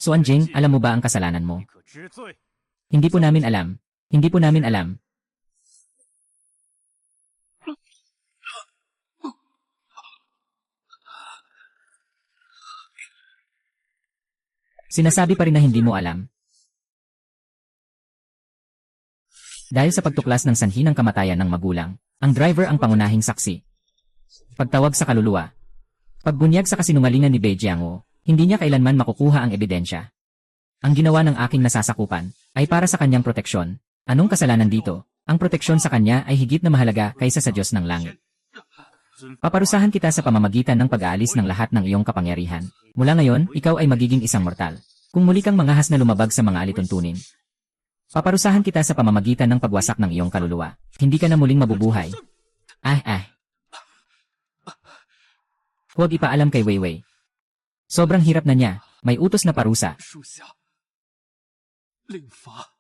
Xuanjing, alam mo ba ang kasalanan mo? 你可知罪？ Hindi po namin alam. Hindi po namin alam. Sinasabi pa rin na hindi mo alam. Dahil sa pagtuklas ng sanhi ng kamatayan ng magulang, ang driver ang pangunahing saksi. Pagtawag sa kaluluwa. Pagbunyag sa kasinungalingan ni Bei Jiangwu, hindi niya kailanman makukuha ang ebidensya. Ang ginawa ng aking nasasakupan ay para sa kanyang proteksyon. Anong kasalanan dito? Ang proteksyon sa kanya ay higit na mahalaga kaysa sa Diyos ng langit. Paparusahan kita sa pamamagitan ng pag-aalis ng lahat ng iyong kapangyarihan. Mula ngayon, ikaw ay magiging isang mortal. Kung muli kang mangahas na lumabag sa mga alituntunin, paparusahan kita sa pamamagitan ng pagwasak ng iyong kaluluwa. Hindi ka na muling mabubuhay. Huwag ipaalam kay Weiwei. Sobrang hirap na niya. May utos na parusa. 属下令罚。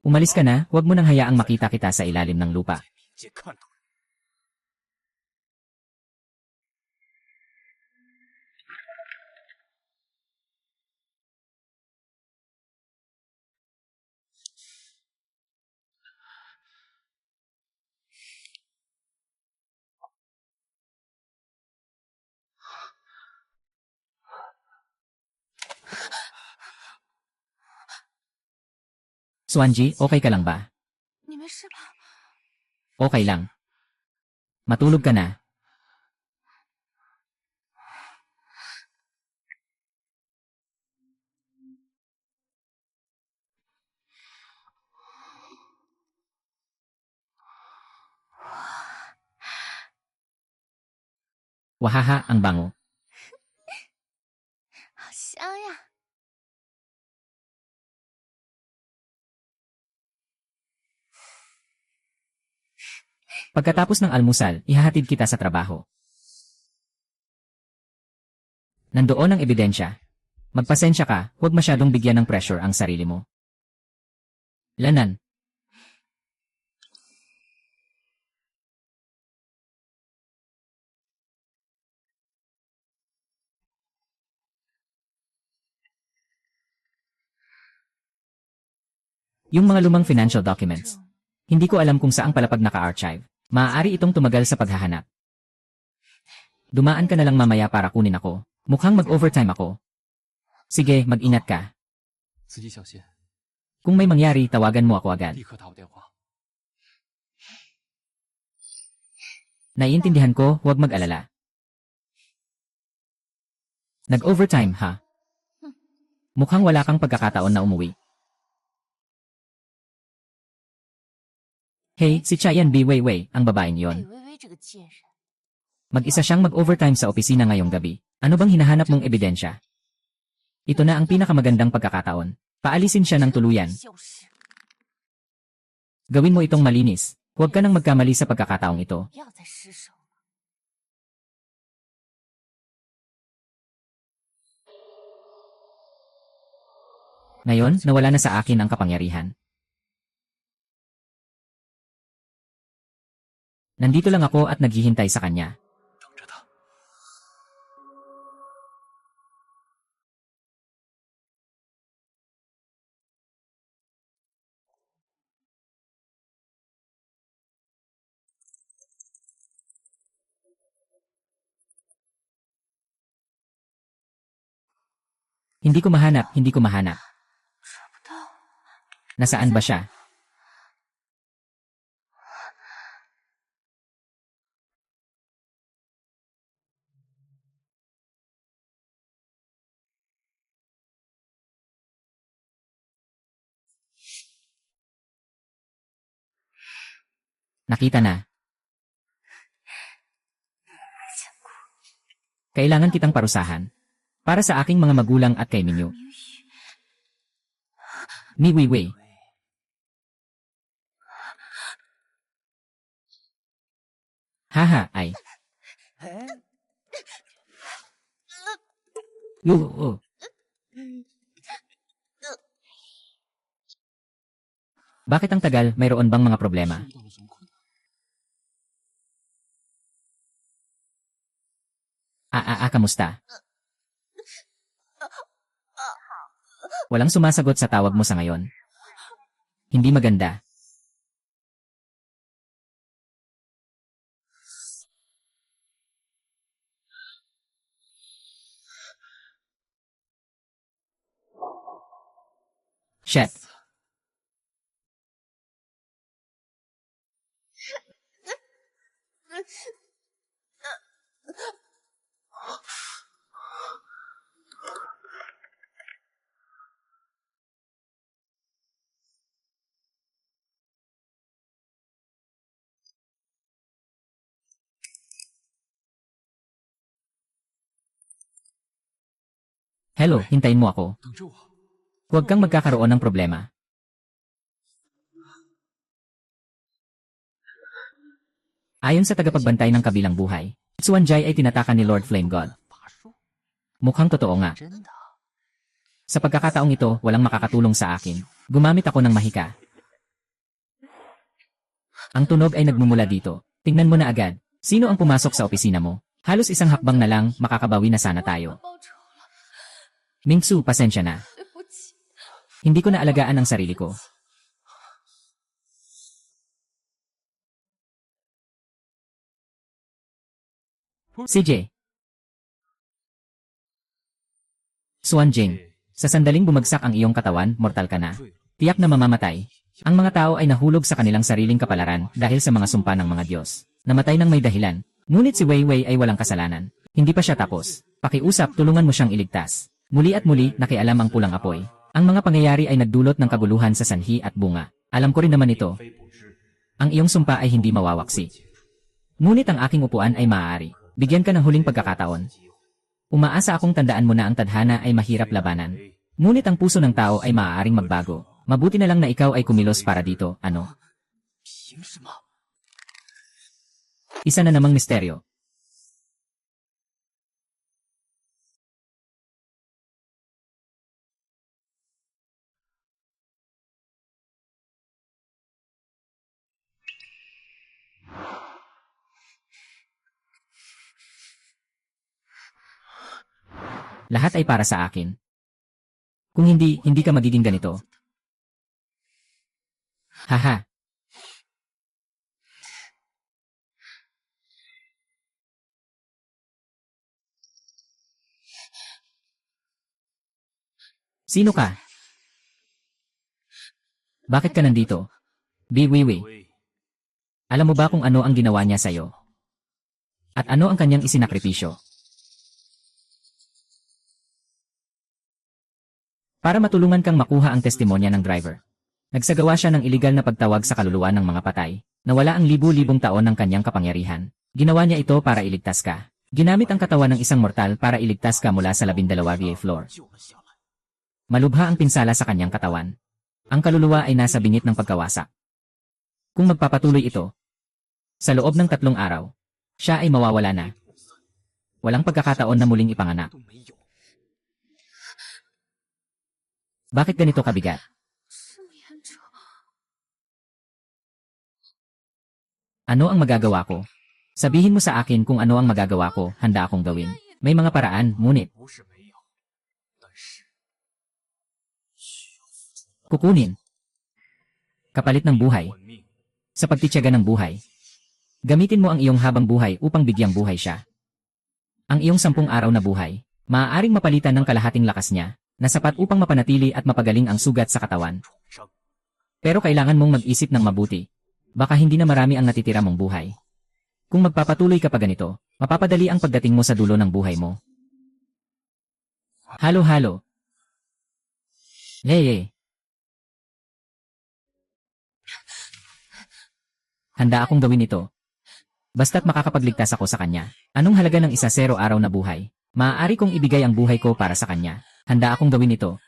Umalis ka na, huwag mo nang hayaang makita kita sa ilalim ng lupa. 界看到了， Xuanji, okay ka lang ba? 你没事吧？ Okay lang. Matulog ka na. Wahaha, ang bango. 好香呀！ Pagkatapos ng almusal, ihahatid kita sa trabaho. Nandoon ang ebidensya. Magpasensya ka, huwag masyadong bigyan ng pressure ang sarili mo. Lanan. Yung mga lumang financial documents. Hindi ko alam kung saang palapag naka-archive. Maaari itong tumagal sa paghahanap. Dumaan ka na lang mamaya para kunin ako. Mukhang mag-overtime ako. Sige, mag-ingat ka. 自己小心， Kung may mangyari, tawagan mo ako agad. 立刻打我电话。 Naiintindihan ko, huwag mag-alala. Nag-overtime, ha? Mukhang wala kang pagkakataon na umuwi. Hey, si Chayan B. Weiwei, ang babaeng 贝 yon. 微微这个贱人， Mag-isa siyang mag-overtime sa opisina ngayong gabi. Ano bang hinahanap mong ebidensya? Ito na ang pinakamagandang pagkakataon. Paalisin siya ng tuluyan. 就是 Gawin mo itong malinis. Huwag ka nang magkamali sa pagkakataong ito. 不要再失手了。 Ngayon, nawala na sa akin ang kapangyarihan. Nandito lang ako at naghihintay sa kanya. 等着他。 Hindi ko mahanap, hindi ko mahanap. 找不到， Nasaan ba siya? Nakita na. Kailangan kitang parusahan. Para sa aking mga magulang at kay Minyo. 明宇， Ni Weiwei. Haha, ay. 哎， Oo. Bakit ang tagal? Mayroon bang mga problema? 遇到了什么困难？ Kamusta? Walang sumasagot sa tawag mo sa ngayon. Hindi maganda. Shit. Hello, hintayin mo ako. 等着我。 Huwag kang magkakaroon ng problema. Ayon sa tagapagbantay ng kabilang buhay, Xuanjai ay tinatakan ni Lord Flame God. 法术， Mukhang totoo nga. 真的。 Sa pagkakataong ito, walang makakatulong sa akin. Gumamit ako ng mahika. Ang tunog ay nagmumula dito. Tingnan mo na agad. Sino ang pumasok sa opisina mo? Halos isang hakbang na lang, makakabawi na sana tayo. 报仇了， Mingsu, pasensya na. 对不起。 Hindi ko na alagaan ang sarili ko. CJ. Xuanjing, sa sandaling bumagsak ang iyong katawan, mortal ka na. Tiyak na mamamatay. Ang mga tao ay nahulog sa kanilang sariling kapalaran dahil sa mga sumpa ng mga Diyos. Namatay ng may dahilan. Ngunit si Weiwei ay walang kasalanan. Hindi pa siya tapos. Pakiusap, tulungan mo siyang iligtas. Muli at muli, nakialam ang pulang apoy. Ang mga pangyayari ay nagdulot ng kaguluhan sa sanhi at bunga. Alam ko rin naman ito. Ang iyong sumpa ay hindi mawawaksi. Ngunit ang aking upuan ay maaari. Bigyan ka ng huling pagkakataon. Umaasa akong tandaan mo na ang tadhana ay mahirap labanan. Ngunit ang puso ng tao ay maaaring magbago. Mabuti na lang na ikaw ay kumilos para dito, ano? 凭什么？ Isa na namang misteryo. Lahat ay para sa akin. Kung hindi, hindi ka magiging ganito. Haha. Sino ka? Bakit ka nandito? Weiwei. 喂， Alam mo ba kung ano ang ginawa niya sa'yo? At ano ang kanyang isinakripisyo? Para matulungan kang makuha ang testimonya ng driver. Nagsagawa siya ng iligal na pagtawag sa kaluluwa ng mga patay. Nawala ang libu-libong taon ng kanyang kapangyarihan. Ginawa niya ito para iligtas ka. Ginamit ang katawan ng isang mortal para iligtas ka mula sa 12 VA floor. Malubha ang pinsala sa kanyang katawan. Ang kaluluwa ay nasa bingit ng pagkawasak. Kung magpapatuloy ito, sa loob ng 3 araw, siya ay mawawala na. Walang pagkakataon na muling ipanganak. Bakit ganito kabigat? Ano ang magagawa ko? Sabihin mo sa akin kung ano ang magagawa ko, handa akong gawin. May mga paraan, ngunit kukunin. Kapalit ng buhay. Sa pagtitiyaga ng buhay. Gamitin mo ang iyong habang buhay upang bigyang buhay siya. Ang iyong 10 araw na buhay, maaaring mapalitan ng kalahating lakas niya, na sapat upang mapanatili at mapagaling ang sugat sa katawan. Pero kailangan mong mag-isip ng mabuti. Baka hindi na marami ang natitira mong buhay. Kung magpapatuloy ka pa ganito, mapapadali ang pagdating mo sa dulo ng buhay mo. Halo-halo. Yay! Handa akong gawin ito. Basta't makakapagligtas ako sa kanya. Anong halaga ng 0 araw na buhay? Maaari kong ibigay ang buhay ko para sa kanya. Handa akong gawin ito.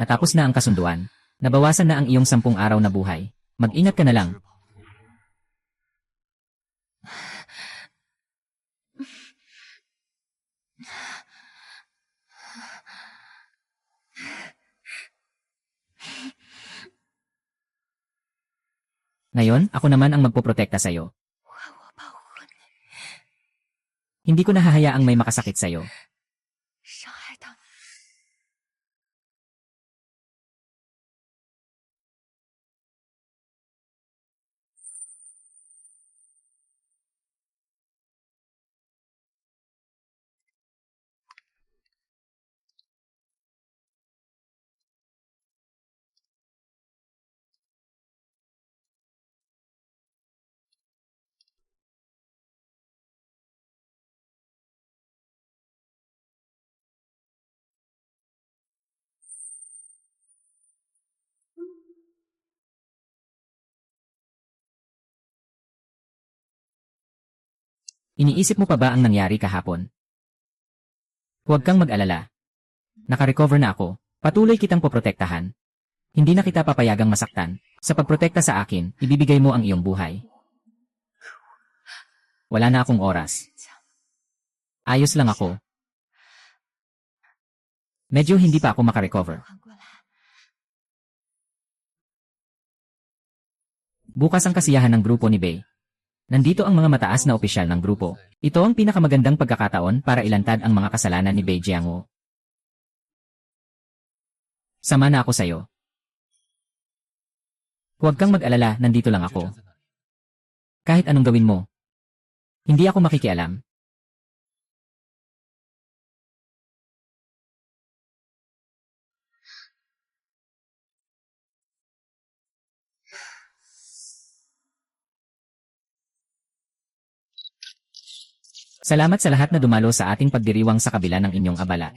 Natapos na ang kasunduan. Nabawasan na ang iyong 10 araw na buhay. Mag-ingat ka na lang. Ngayon, ako naman ang magpoprotekta sa'yo. Hindi ko nahahayaang may makasakit sa'yo. Iniisip mo pa ba ang nangyari kahapon? Huwag kang mag-alala. Nakarecover na ako. Patuloy kitang poprotektahan. Hindi na kita papayagang masaktan. Sa pagprotekta sa akin, ibibigay mo ang iyong buhay. Wala na akong oras. Ayos lang ako. Medyo hindi pa ako makarecover. Bukas ang kasiyahan ng grupo ni Bei. Nandito ang mga mataas na opisyal ng grupo. Ito ang pinakamagandang pagkakataon para ilantad ang mga kasalanan ni Bei Jianghu. Sama na ako sa'yo. Huwag kang mag-alala, nandito lang ako. Kahit anong gawin mo, hindi ako makikialam. Salamat sa lahat na dumalo sa ating pagdiriwang sa kabila ng inyong abala.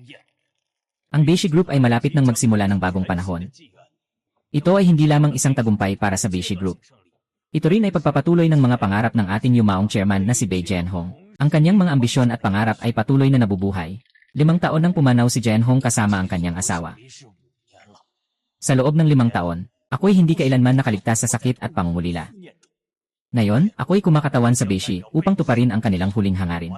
Ang Beishi Group ay malapit nang magsimula ng bagong panahon. Ito ay hindi lamang isang tagumpay para sa Beishi Group. Ito rin ay pagpapatuloy ng mga pangarap ng ating yumaong chairman na si Bei Jianhong. Ang kanyang mga ambisyon at pangarap ay patuloy na nabubuhay. 5 taon nang pumanaw si Jianhong kasama ang kanyang asawa. Sa loob ng 5 taon, ako'y hindi kailanman nakaligtas sa sakit at pangungulila. Ngayon, ako'y kumakatawan sa Beishi upang tuparin ang kanilang huling hangarin.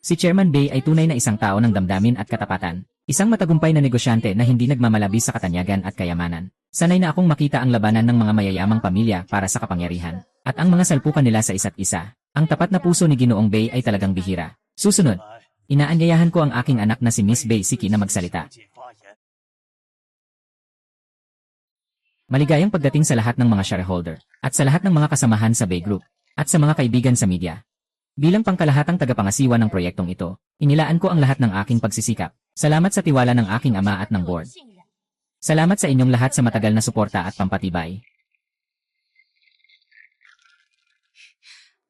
Si Chairman Bei ay tunay na isang tao ng damdamin at katapatan. Isang matagumpay na negosyante na hindi nagmamalabi sa katanyagan at kayamanan. Sanay na akong makita ang labanan ng mga mayayamang pamilya para sa kapangyarihan. At ang mga salpukan nila sa isa't isa. Ang tapat na puso ni Ginoong Bei ay talagang bihira. Susunod, inaanyayahan ko ang aking anak na si Miss Bei Siki na magsalita. Maligayang pagdating sa lahat ng mga shareholder, at sa lahat ng mga kasamahan sa Bay Group, at sa mga kaibigan sa media. Bilang pangkalahatang tagapangasiwa ng proyektong ito, inilaan ko ang lahat ng aking pagsisikap. Salamat sa tiwala ng aking ama at ng board. Salamat sa inyong lahat sa matagal na suporta at pampatibay.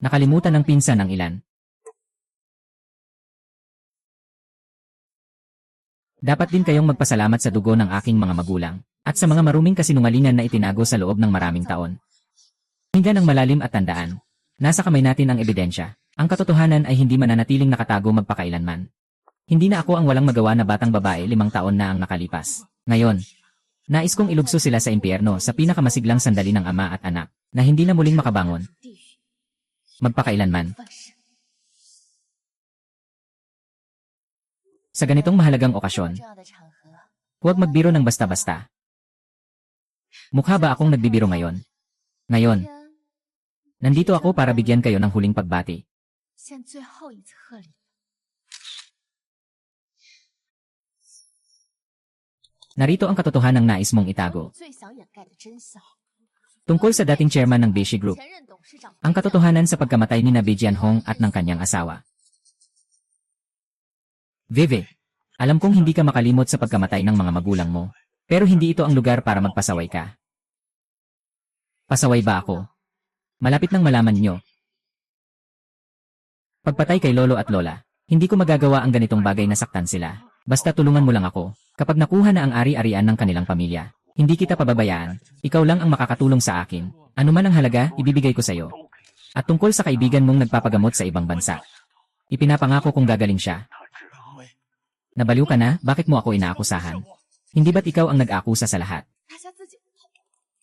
Nakalimutan ng pinsan ang ilan. Dapat din kayong magpasalamat sa dugo ng aking mga magulang, at sa mga maruming kasinungalingan na itinago sa loob ng maraming taon. Hinga ng malalim at tandaan, nasa kamay natin ang ebidensya. Ang katotohanan ay hindi mananatiling nakatago magpakailanman. Hindi na ako ang walang magawa na batang babae 5 taon na ang nakalipas. Ngayon, nais kong ilugso sila sa impyerno sa pinakamasiglang sandali ng ama at anak, na hindi na muling makabangon. Magpakailanman. Sa ganitong mahalagang okasyon, huwag magbiro ng basta-basta. Mukha ba akong nagbibiro ngayon? Ngayon, nandito ako para bigyan kayo ng huling pagbati. Narito ang katotohanan ng nais mong itago. Tungkol sa dating chairman ng Bishi Group, ang katotohanan sa pagkamatay ni Bei Jianhong at ng kanyang asawa. Vive, alam kong hindi ka makalimot sa pagkamatay ng mga magulang mo, pero hindi ito ang lugar para magpasaway ka. Pasaway ba ako? Malapit nang malaman nyo. Pagpatay kay lolo at lola, hindi ko magagawa ang ganitong bagay na saktan sila. Basta tulungan mo lang ako. Kapag nakuha na ang ari-arian ng kanilang pamilya, hindi kita pababayaan. Ikaw lang ang makakatulong sa akin. Ano man ang halaga, ibibigay ko sa'yo. At tungkol sa kaibigan mong nagpapagamot sa ibang bansa, ipinapangako kong gagaling siya. Nabaliw ka na, bakit mo ako inaakusahan? Hindi ba't ikaw ang nag-akusa sa lahat?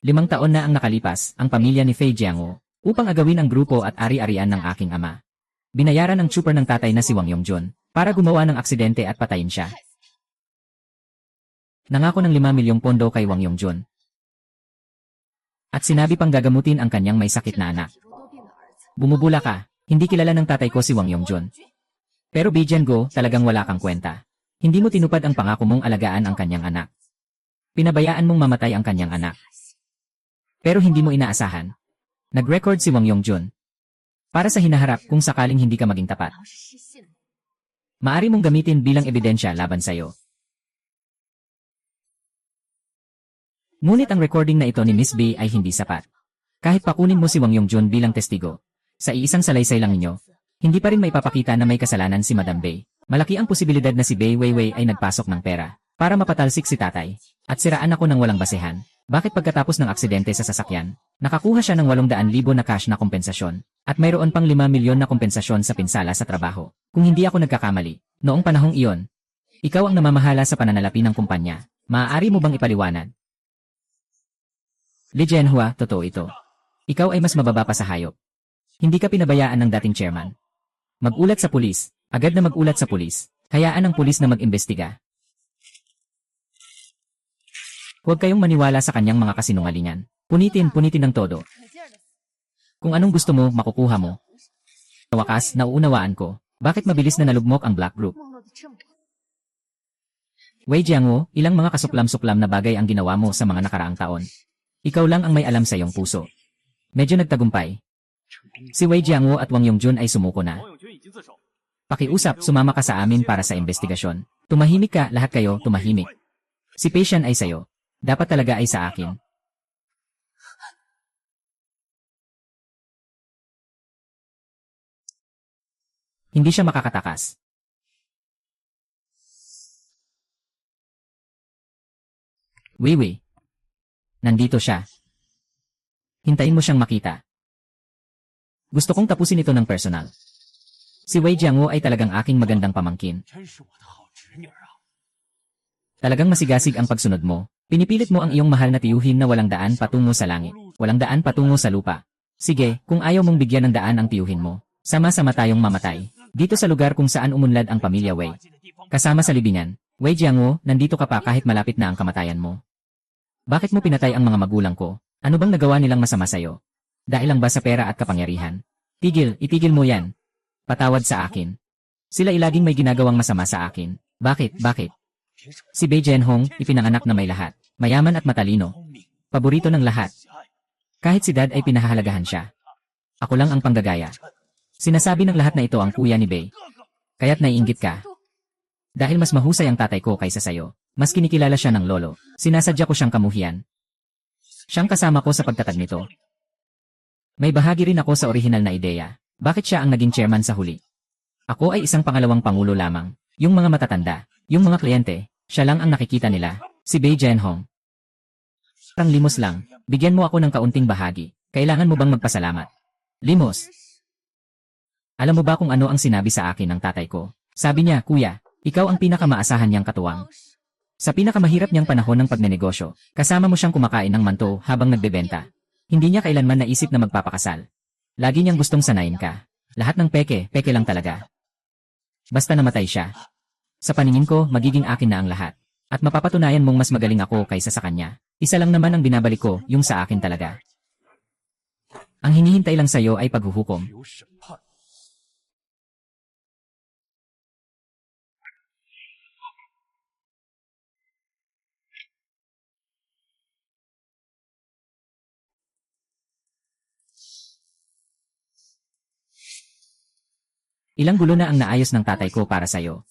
5 taon na ang nakalipas, ang pamilya ni Fei Jianguo, upang agawin ang grupo at ari-arian ng aking ama. Binayaran ng trooper ng tatay na si Wang Yongjun, para gumawa ng aksidente at patayin siya. Nangako ng 5 milyong pondo kay Wang Yongjun. At sinabi pang gagamutin ang kanyang may sakit na anak. Bumubula ka, hindi kilala ng tatay ko si Wang Yongjun. Pero Bei Jianguo, talagang wala kang kwenta. Hindi mo tinupad ang pangako mong alagaan ang kanyang anak. Pinabayaan mong mamatay ang kanyang anak. Pero hindi mo inaasahan. Nag-record si Wang Yongjun. Para sa hinaharap kung sakaling hindi ka maging tapat. Maari mong gamitin bilang ebidensya laban sa'yo. Ngunit ang recording na ito ni Miss Bei ay hindi sapat. Kahit pakunin mo si Wang Yongjun bilang testigo, sa iisang salaysay lang ninyo, hindi pa rin maipapakita na may kasalanan si Madam Bei. Malaki ang posibilidad na si Bei Weiwei ay nagpasok ng pera para mapatalsik si tatay at siraan ako ng walang basehan. Bakit pagkatapos ng aksidente sa sasakyan, nakakuha siya ng 800,000 na cash na kompensasyon at mayroon pang 5 milyon na kompensasyon sa pinsala sa trabaho? Kung hindi ako nagkakamali, noong panahong iyon, ikaw ang namamahala sa pananalapi ng kumpanya. Maaari mo bang ipaliwanag? Li Jianhua, totoo ito. Ikaw ay mas mababa pa sa hayop. Hindi ka pinabayaan ng dating chairman. Mag-ulat sa pulis, agad na mag-ulat sa pulis. Hayaan ang pulis na mag-imbestiga. Huwag kayong maniwala sa kanyang mga kasinungalingan. Punitin ng todo. Kung anong gusto mo, makukuha mo. Sa wakas, nauunawaan ko, bakit mabilis na nalugmok ang Black Group. Wei Jianguo, ilang mga kasuklam-suklam na bagay ang ginawa mo sa mga nakaraang taon. Ikaw lang ang may alam sa iyong puso. Medyo nagtagumpay. Si Wei Jianguo at Wang Yongjun ay sumuko na. Pakiusap, sumama ka sa amin para sa investigasyon. Tumahimik ka, lahat kayo, tumahimik. Si Patient ay sayo. Dapat talaga ay sa akin. Hindi siya makakatakas. Weiwei. Nandito siya. Hintayin mo siyang makita. Gusto kong tapusin ito ng personal. Si Wei Jianguo ay talagang aking magandang pamangkin. Talagang masigasig ang pagsunod mo. Pinipilit mo ang iyong mahal na tiyuhin na walang daan patungo sa langit, walang daan patungo sa lupa. Sige, kung ayaw mong bigyan ng daan ang tiyuhin mo, sama-sama tayong mamatay. Dito sa lugar kung saan umunlad ang pamilya Wei. Kasama sa libingan, Wei Jianguo, nandito ka pa kahit malapit na ang kamatayan mo. Bakit mo pinatay ang mga magulang ko? Ano bang nagawa nilang masama sa'yo? Dahil lang ba sa pera at kapangyarihan? Itigil mo yan. Patawad sa akin. Sila ilaging may ginagawang masama sa akin. Bakit? Si Bei Jianhong, ipinanganak na may lahat. Mayaman at matalino. Paborito ng lahat. Kahit si Dad ay pinahahalagahan siya. Ako lang ang panggagaya. Sinasabi ng lahat na ito ang kuya ni Bei. Kaya't naiinggit ka. Dahil mas mahusay ang tatay ko kaysa sayo, mas kinikilala siya ng lolo, sinasadya ko siyang kamuhian. Siyang kasama ko sa pagtatag nito. May bahagi rin ako sa orihinal na ideya. Bakit siya ang naging chairman sa huli? Ako ay isang pangalawang pangulo lamang. Yung mga matatanda, yung mga kliyente, siya lang ang nakikita nila, si Bei Jianhong. Parang limos lang, bigyan mo ako ng kaunting bahagi. Kailangan mo bang magpasalamat? Limos. Alam mo ba kung ano ang sinabi sa akin ng tatay ko? Sabi niya, kuya, ikaw ang pinakamaasahan niyang katuwang. Sa pinakamahirap niyang panahon ng pagnenegosyo, kasama mo siyang kumakain ng manto habang nagbebenta. Hindi niya kailanman naisip na magpapakasal. Lagi niyang gustong sanayin ka. Lahat ng peke, peke lang talaga. Basta namatay siya. Sa paningin ko, magiging akin na ang lahat. At mapapatunayan mong mas magaling ako kaysa sa kanya. Isa lang naman ang binabalik ko, yung sa akin talaga. Ang hinihintay lang sa'yo ay paghuhukom. Ilang gulo na ang naayos ng tatay ko para sa'yo.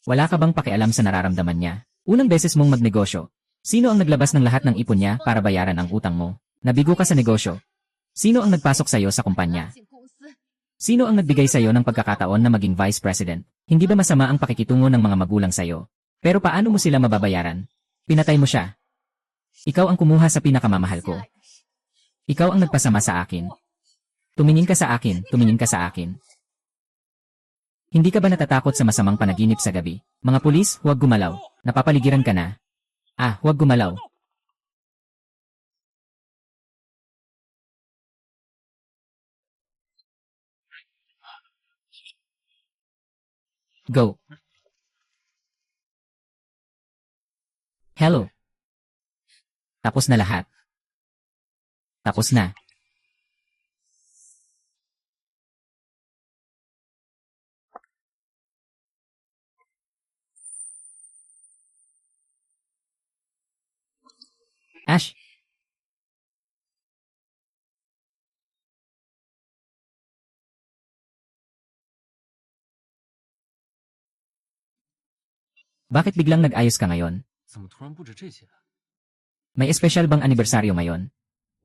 Wala ka bang pakialam sa nararamdaman niya? Unang beses mong magnegosyo. Sino ang naglabas ng lahat ng ipon niya para bayaran ang utang mo? Nabigo ka sa negosyo. Sino ang nagpasok sa'yo sa kumpanya? Sino ang nagbigay sa'yo ng pagkakataon na maging vice president? Hindi ba masama ang pakikitungo ng mga magulang sa'yo? Pero paano mo sila mababayaran? Pinatay mo siya. Ikaw ang kumuha sa pinakamamahal ko. Ikaw ang nagpasama sa akin. Tumingin ka sa akin, tumingin ka sa akin. Hindi ka ba natatakot sa masamang panaginip sa gabi? Mga pulis, huwag gumalaw. Napapaligiran ka na. Huwag gumalaw. Go. Hello. Tapos na lahat. Tapos na. Ash. Bakit biglang nag-ayos ka ngayon? 怎么突然布置这些？ May espesyal bang anibersaryo ngayon?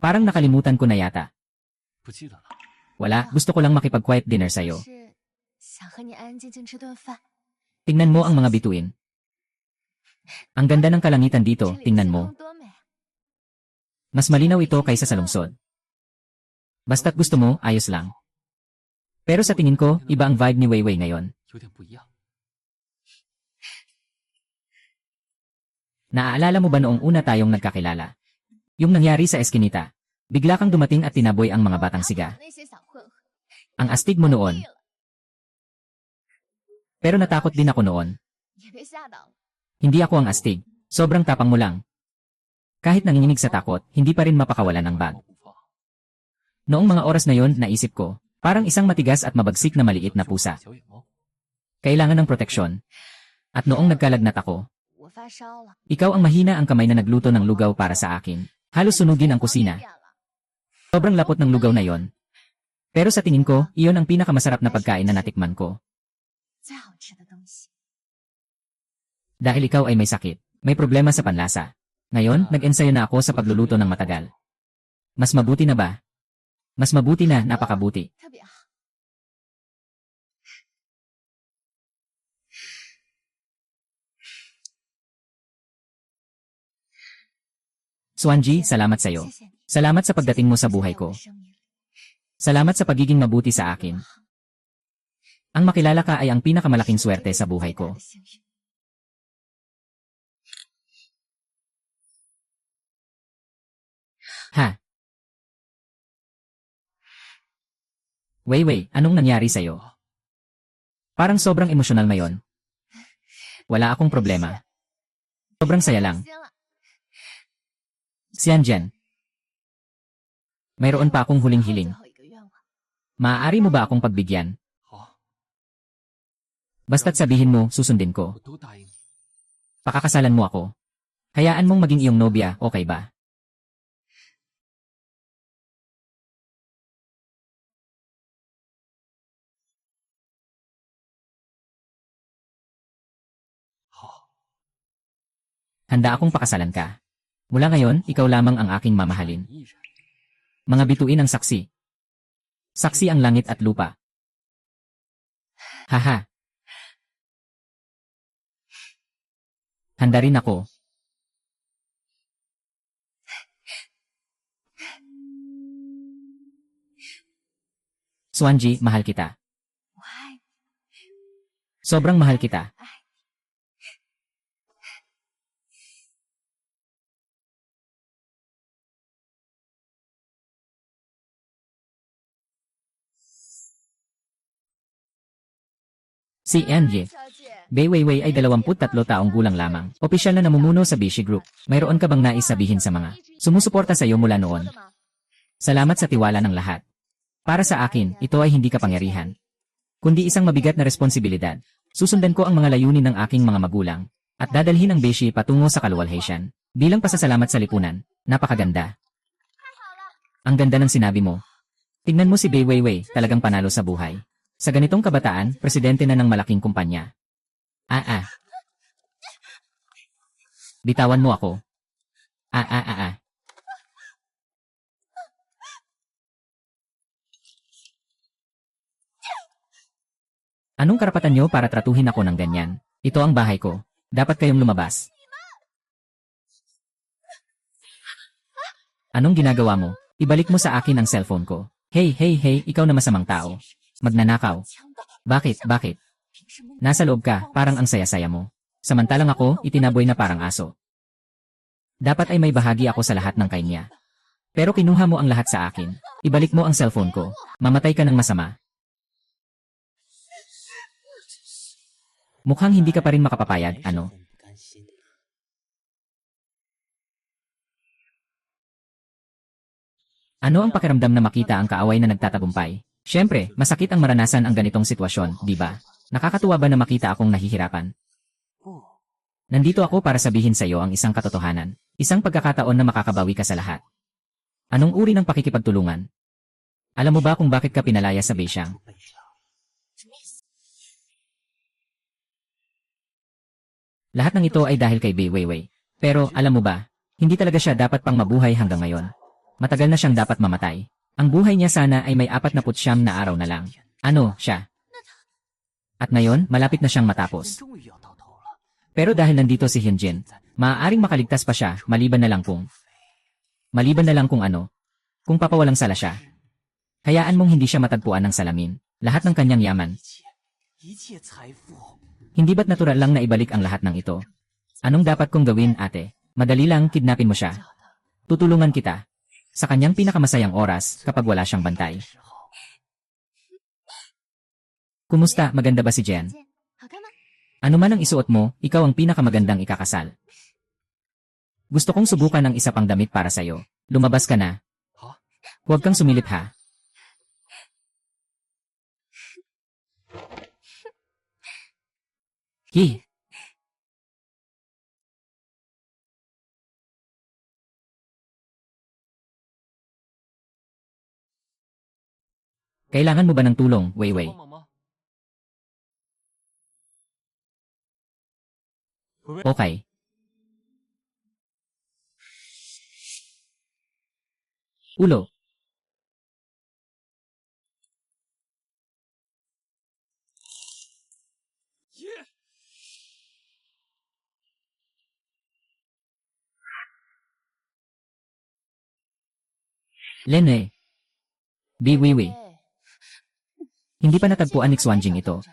Parang nakalimutan ko na yata. 不记得了。 Wala, gusto ko lang makipag-quiet dinner sa'yo. 是想和你安安静静吃顿饭。 Tingnan mo ang mga bituin. Ang ganda ng kalangitan dito, 这里 tingnan 星 mo. 空多美啊！ Mas malinaw ito kaysa sa lungsod. Basta't gusto mo, ayos lang. Pero sa tingin ko, iba ang vibe ni Weiwei ngayon. 有点不一样。 Naaalala mo ba noong una tayong nagkakilala? Yung nangyari sa eskinita. Bigla kang dumating at tinaboy ang mga batang siga. 那些小混混， Ang astig mo noon. Pero natakot din ako noon. 也别吓到了。 Hindi ako ang astig. Sobrang tapang mo lang. Kahit nanginginig sa takot, hindi pa rin mapakawalan ng bag. 无妨。 Noong mga oras na yon, naisip ko, parang isang matigas at mabagsik na maliit na pusa. 小野猫。 Kailangan ng proteksyon. At noong nagkalagnat ako, 我发烧了， ikaw ang mahina ang kamay na nagluto ng lugaw para sa akin. Halos sunugin ang 我 kusina. 变了。 Sobrang lapot ng lugaw na yon. Pero sa tingin ko, iyon ang pinakamasarap na pagkain na natikman ko. 最好吃的东西。 Dahil ikaw ay may sakit, may problema sa panlasa. Ngayon, nag-ensayo na ako sa pagluluto ng matagal. Mas mabuti na ba? Mas mabuti na, napakabuti. 特别好。 Swanji, salamat sa'yo. 谢谢你， Salamat sa pagdating mo sa 谢谢 buhay 我 ko. 的生命里 Salamat sa pagiging mabuti sa akin. Ang makilala ka ay ang pinakamalaking swerte sa buhay 最大 ko. 的幸运。 Ha? Weiwei, anong nangyari sa'yo? Parang sobrang emosyonal ngayon. Wala akong problema. Sobrang saya lang. 行了， Xianjian. Mayroon pa akong huling 最 hiling. 后一个愿望， Maaari mo ba akong pagbigyan? 好， Basta't sabihin mo, susundin ko. 我都答应你。 Pakakasalan mo ako. Hayaan mong maging iyong nobya, okay ba? Handa akong pakasalan ka. Mula ngayon, ikaw lamang ang aking mamahalin. 一人。 Mga bituin ang saksi. Saksi ang langit at lupa. Haha. Handa rin ako. Swanji, mahal kita. 我爱你， Sobrang mahal kita. Si Angie. 小姐， Bei Weiwei ay 23 taong gulang lamang. Opisyal na namumuno sa Bishi Group. Mayroon ka bang nais sabihin sa mga sumusuporta sa iyo mula noon? 的吗？ Salamat sa tiwala ng lahat. Para sa akin, ito ay hindi kapangyarihan, kundi isang mabigat na responsibilidad. Susundan ko ang mga layunin ng aking mga magulang at dadalhin ang Bishi patungo sa kaluwalhatian. Bilang pasasalamat sa lipunan, napakaganda. Ang ganda ng sinabi mo. Tingnan mo si Bei Weiwei, talagang panalo sa buhay. Sa ganitong kabataan, presidente na ng malaking kumpanya. Bitawan mo ako. Anong karapatan nyo para tratuhin ako ng ganyan? Ito ang bahay ko. Dapat kayong lumabas. Anong ginagawa mo? Ibalik mo sa akin ang cellphone ko. Hey, ikaw na masamang tao. Magnanakaw. 强盗， Bakit? 凭什么你 Nasa loob ka, parang ang saya-saya mo. Samantalang ako, itinaboy na parang aso. Dapat ay may bahagi ako sa lahat ng kanya. Pero kinuha mo ang lahat sa akin. Ibalik mo ang cellphone ko. Mamatay ka ng masama. Mukhang hindi ka pa rin makapapayag, ano? 很不甘心。 Ano ang pakiramdam na makita ang kaaway na nagtatagumpay? Siyempre, masakit ang maranasan ang ganitong sitwasyon, di ba? Nakakatuwa ba na makita akong nahihirapan? 不， Nandito ako para sabihin sa iyo ang isang katotohanan. Isang pagkakataon na makakabawi ka sa lahat. Anong uri ng pakikipagtulungan? Alam mo ba kung bakit ka pinalaya sa Beishang? 悲伤。 Lahat ng ito ay dahil kay Bei Weiwei. Pero, alam mo ba, hindi talaga siya dapat pang mabuhay hanggang ngayon. Matagal na siyang dapat mamatay. Ang buhay niya sana ay may 49 na araw na lang. Ano, siya? At ngayon, malapit na siyang matapos. 终于要到头了。 Pero dahil nandito si Hyunjin, maaaring makaligtas pa siya maliban na lang kung ano, kung papawalang sala siya. Hayaan mong hindi siya matagpuan ng salamin. Lahat ng kanyang yaman. 一切财富。 Hindi ba't natural lang na ibalik ang lahat ng ito? Anong dapat kong gawin, ate? Madali lang, kidnapin mo siya. Tutulungan kita. Sa kanyang pinakamasayang oras kapag wala siyang bantay. Kumusta, maganda ba si Jen? 见，好看吗？ Ano man ang isuot mo, ikaw ang pinakamagandang ikakasal. Gusto kong subukan ang isa pang damit para sa'yo. Lumabas ka na. Ha? Huwag kang sumilip ha. Hi. Kailangan mo ba ng tulong, Weiwei? 帮忙吗？ Okay. Ulo. Lene. Biwiwi. Hindi pa natagpuan ni Xuanjing ito.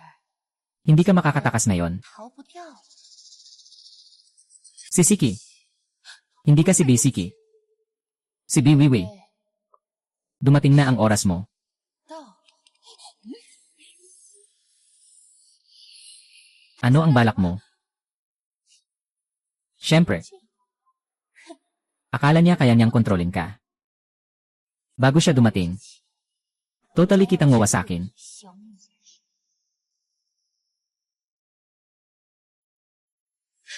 Hindi ka makakatakas na yon. 逃不掉。 Si Siki. Hindi ka si Bisiki. Si Biwiwi. Dumating na ang oras mo. 到， Ano ang balak mo? Siyempre. Akala niya kaya niyang kontrolin ka. Bago siya dumating, totally kitang wawasakin. 小米，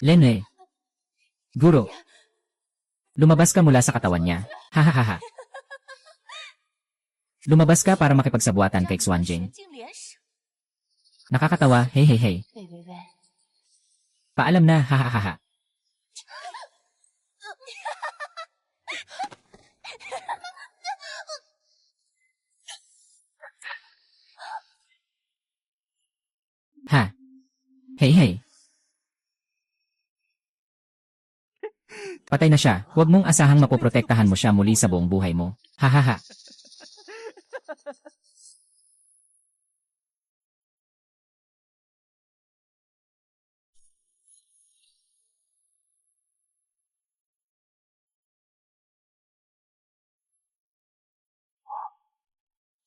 Lene. Guro. Lumabas ka mula sa katawan niya. Hahaha. Lumabas ka para makipagsabuatan kay Xuanjing. 神经联手。 Nakakatawa, hey. 喂喂喂， Paalam na, hahaha. Hey hey. Patay na siya, huwag mong asahang mapoprotektahan mo siya muli sa buong buhay mo. Hahaha.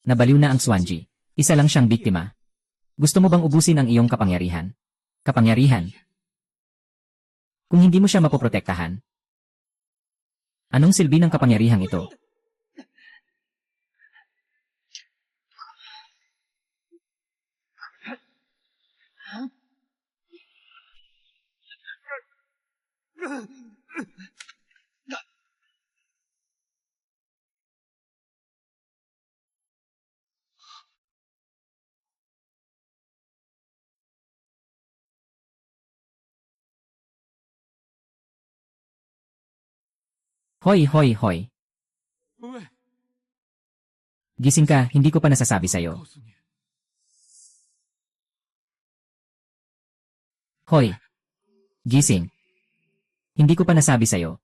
Nabaliw na ang Swanji. Isa lang siyang biktima. Gusto mo bang ubusin ang iyong kapangyarihan? Kapangyarihan? Kung hindi mo siya mapoprotektahan, anong silbi ng kapangyarihang ito? Hoy, hoy, hoy. 喂， Gising ka, hindi ko pa nasasabi sa'yo. 告诉你， Hoy. Gising. Hindi ko pa nasabi sa'yo.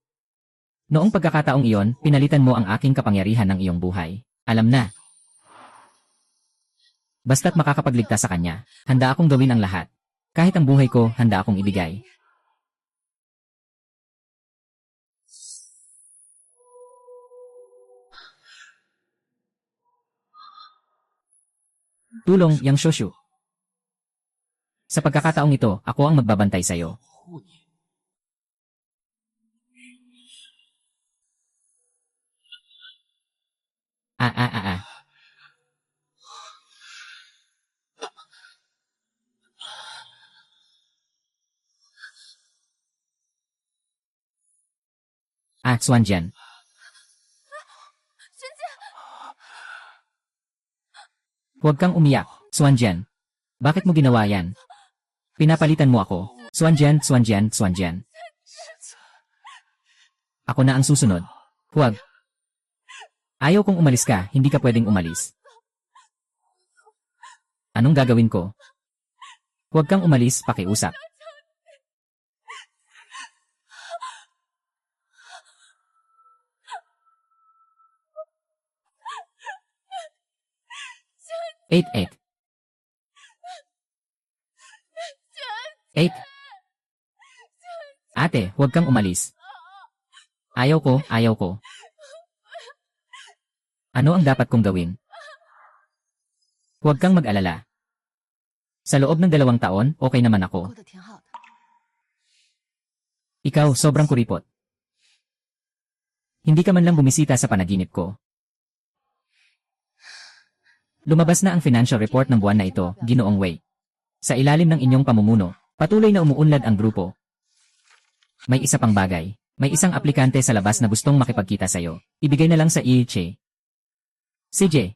Noong pagkakataong iyon, pinalitan mo ang aking kapangyarihan ng iyong buhay. Alam na. Basta't makakapagligtas sa kanya, handa akong gawin ang lahat. Kahit ang buhay ko, handa akong ibigay. Tulong, Yang Shoshu. Sa pagkakataong ito, ako ang magbabantay sa'yo. 护你。 Ah. Xuanjian. Huwag kang umiyak, Xuanjian. Bakit mo ginawa yan? Pinapalitan mo ako. Xuanjian. Ako na ang susunod. Huwag. Ayaw kong umalis ka, hindi ka pwedeng umalis. Anong gagawin ko? Huwag kang umalis, pakiusap. Eight. Ate, huwag kang umalis. Ayaw ko. Ano ang dapat kong gawin? Huwag kang mag-alala. Sa loob ng 2 taon, okay naman ako. 过得挺好的。 Ikaw, sobrang kuripot. Hindi ka man lang bumisita sa panaginip ko. Lumabas na ang financial report ng buwan na ito, Ginoong Wei. Sa ilalim ng inyong pamumuno, patuloy na umuunlad ang grupo. May isa pang bagay. May isang aplikante sa labas na gustong makipagkita sa'yo. Ibigay na lang sa EHA. CJ.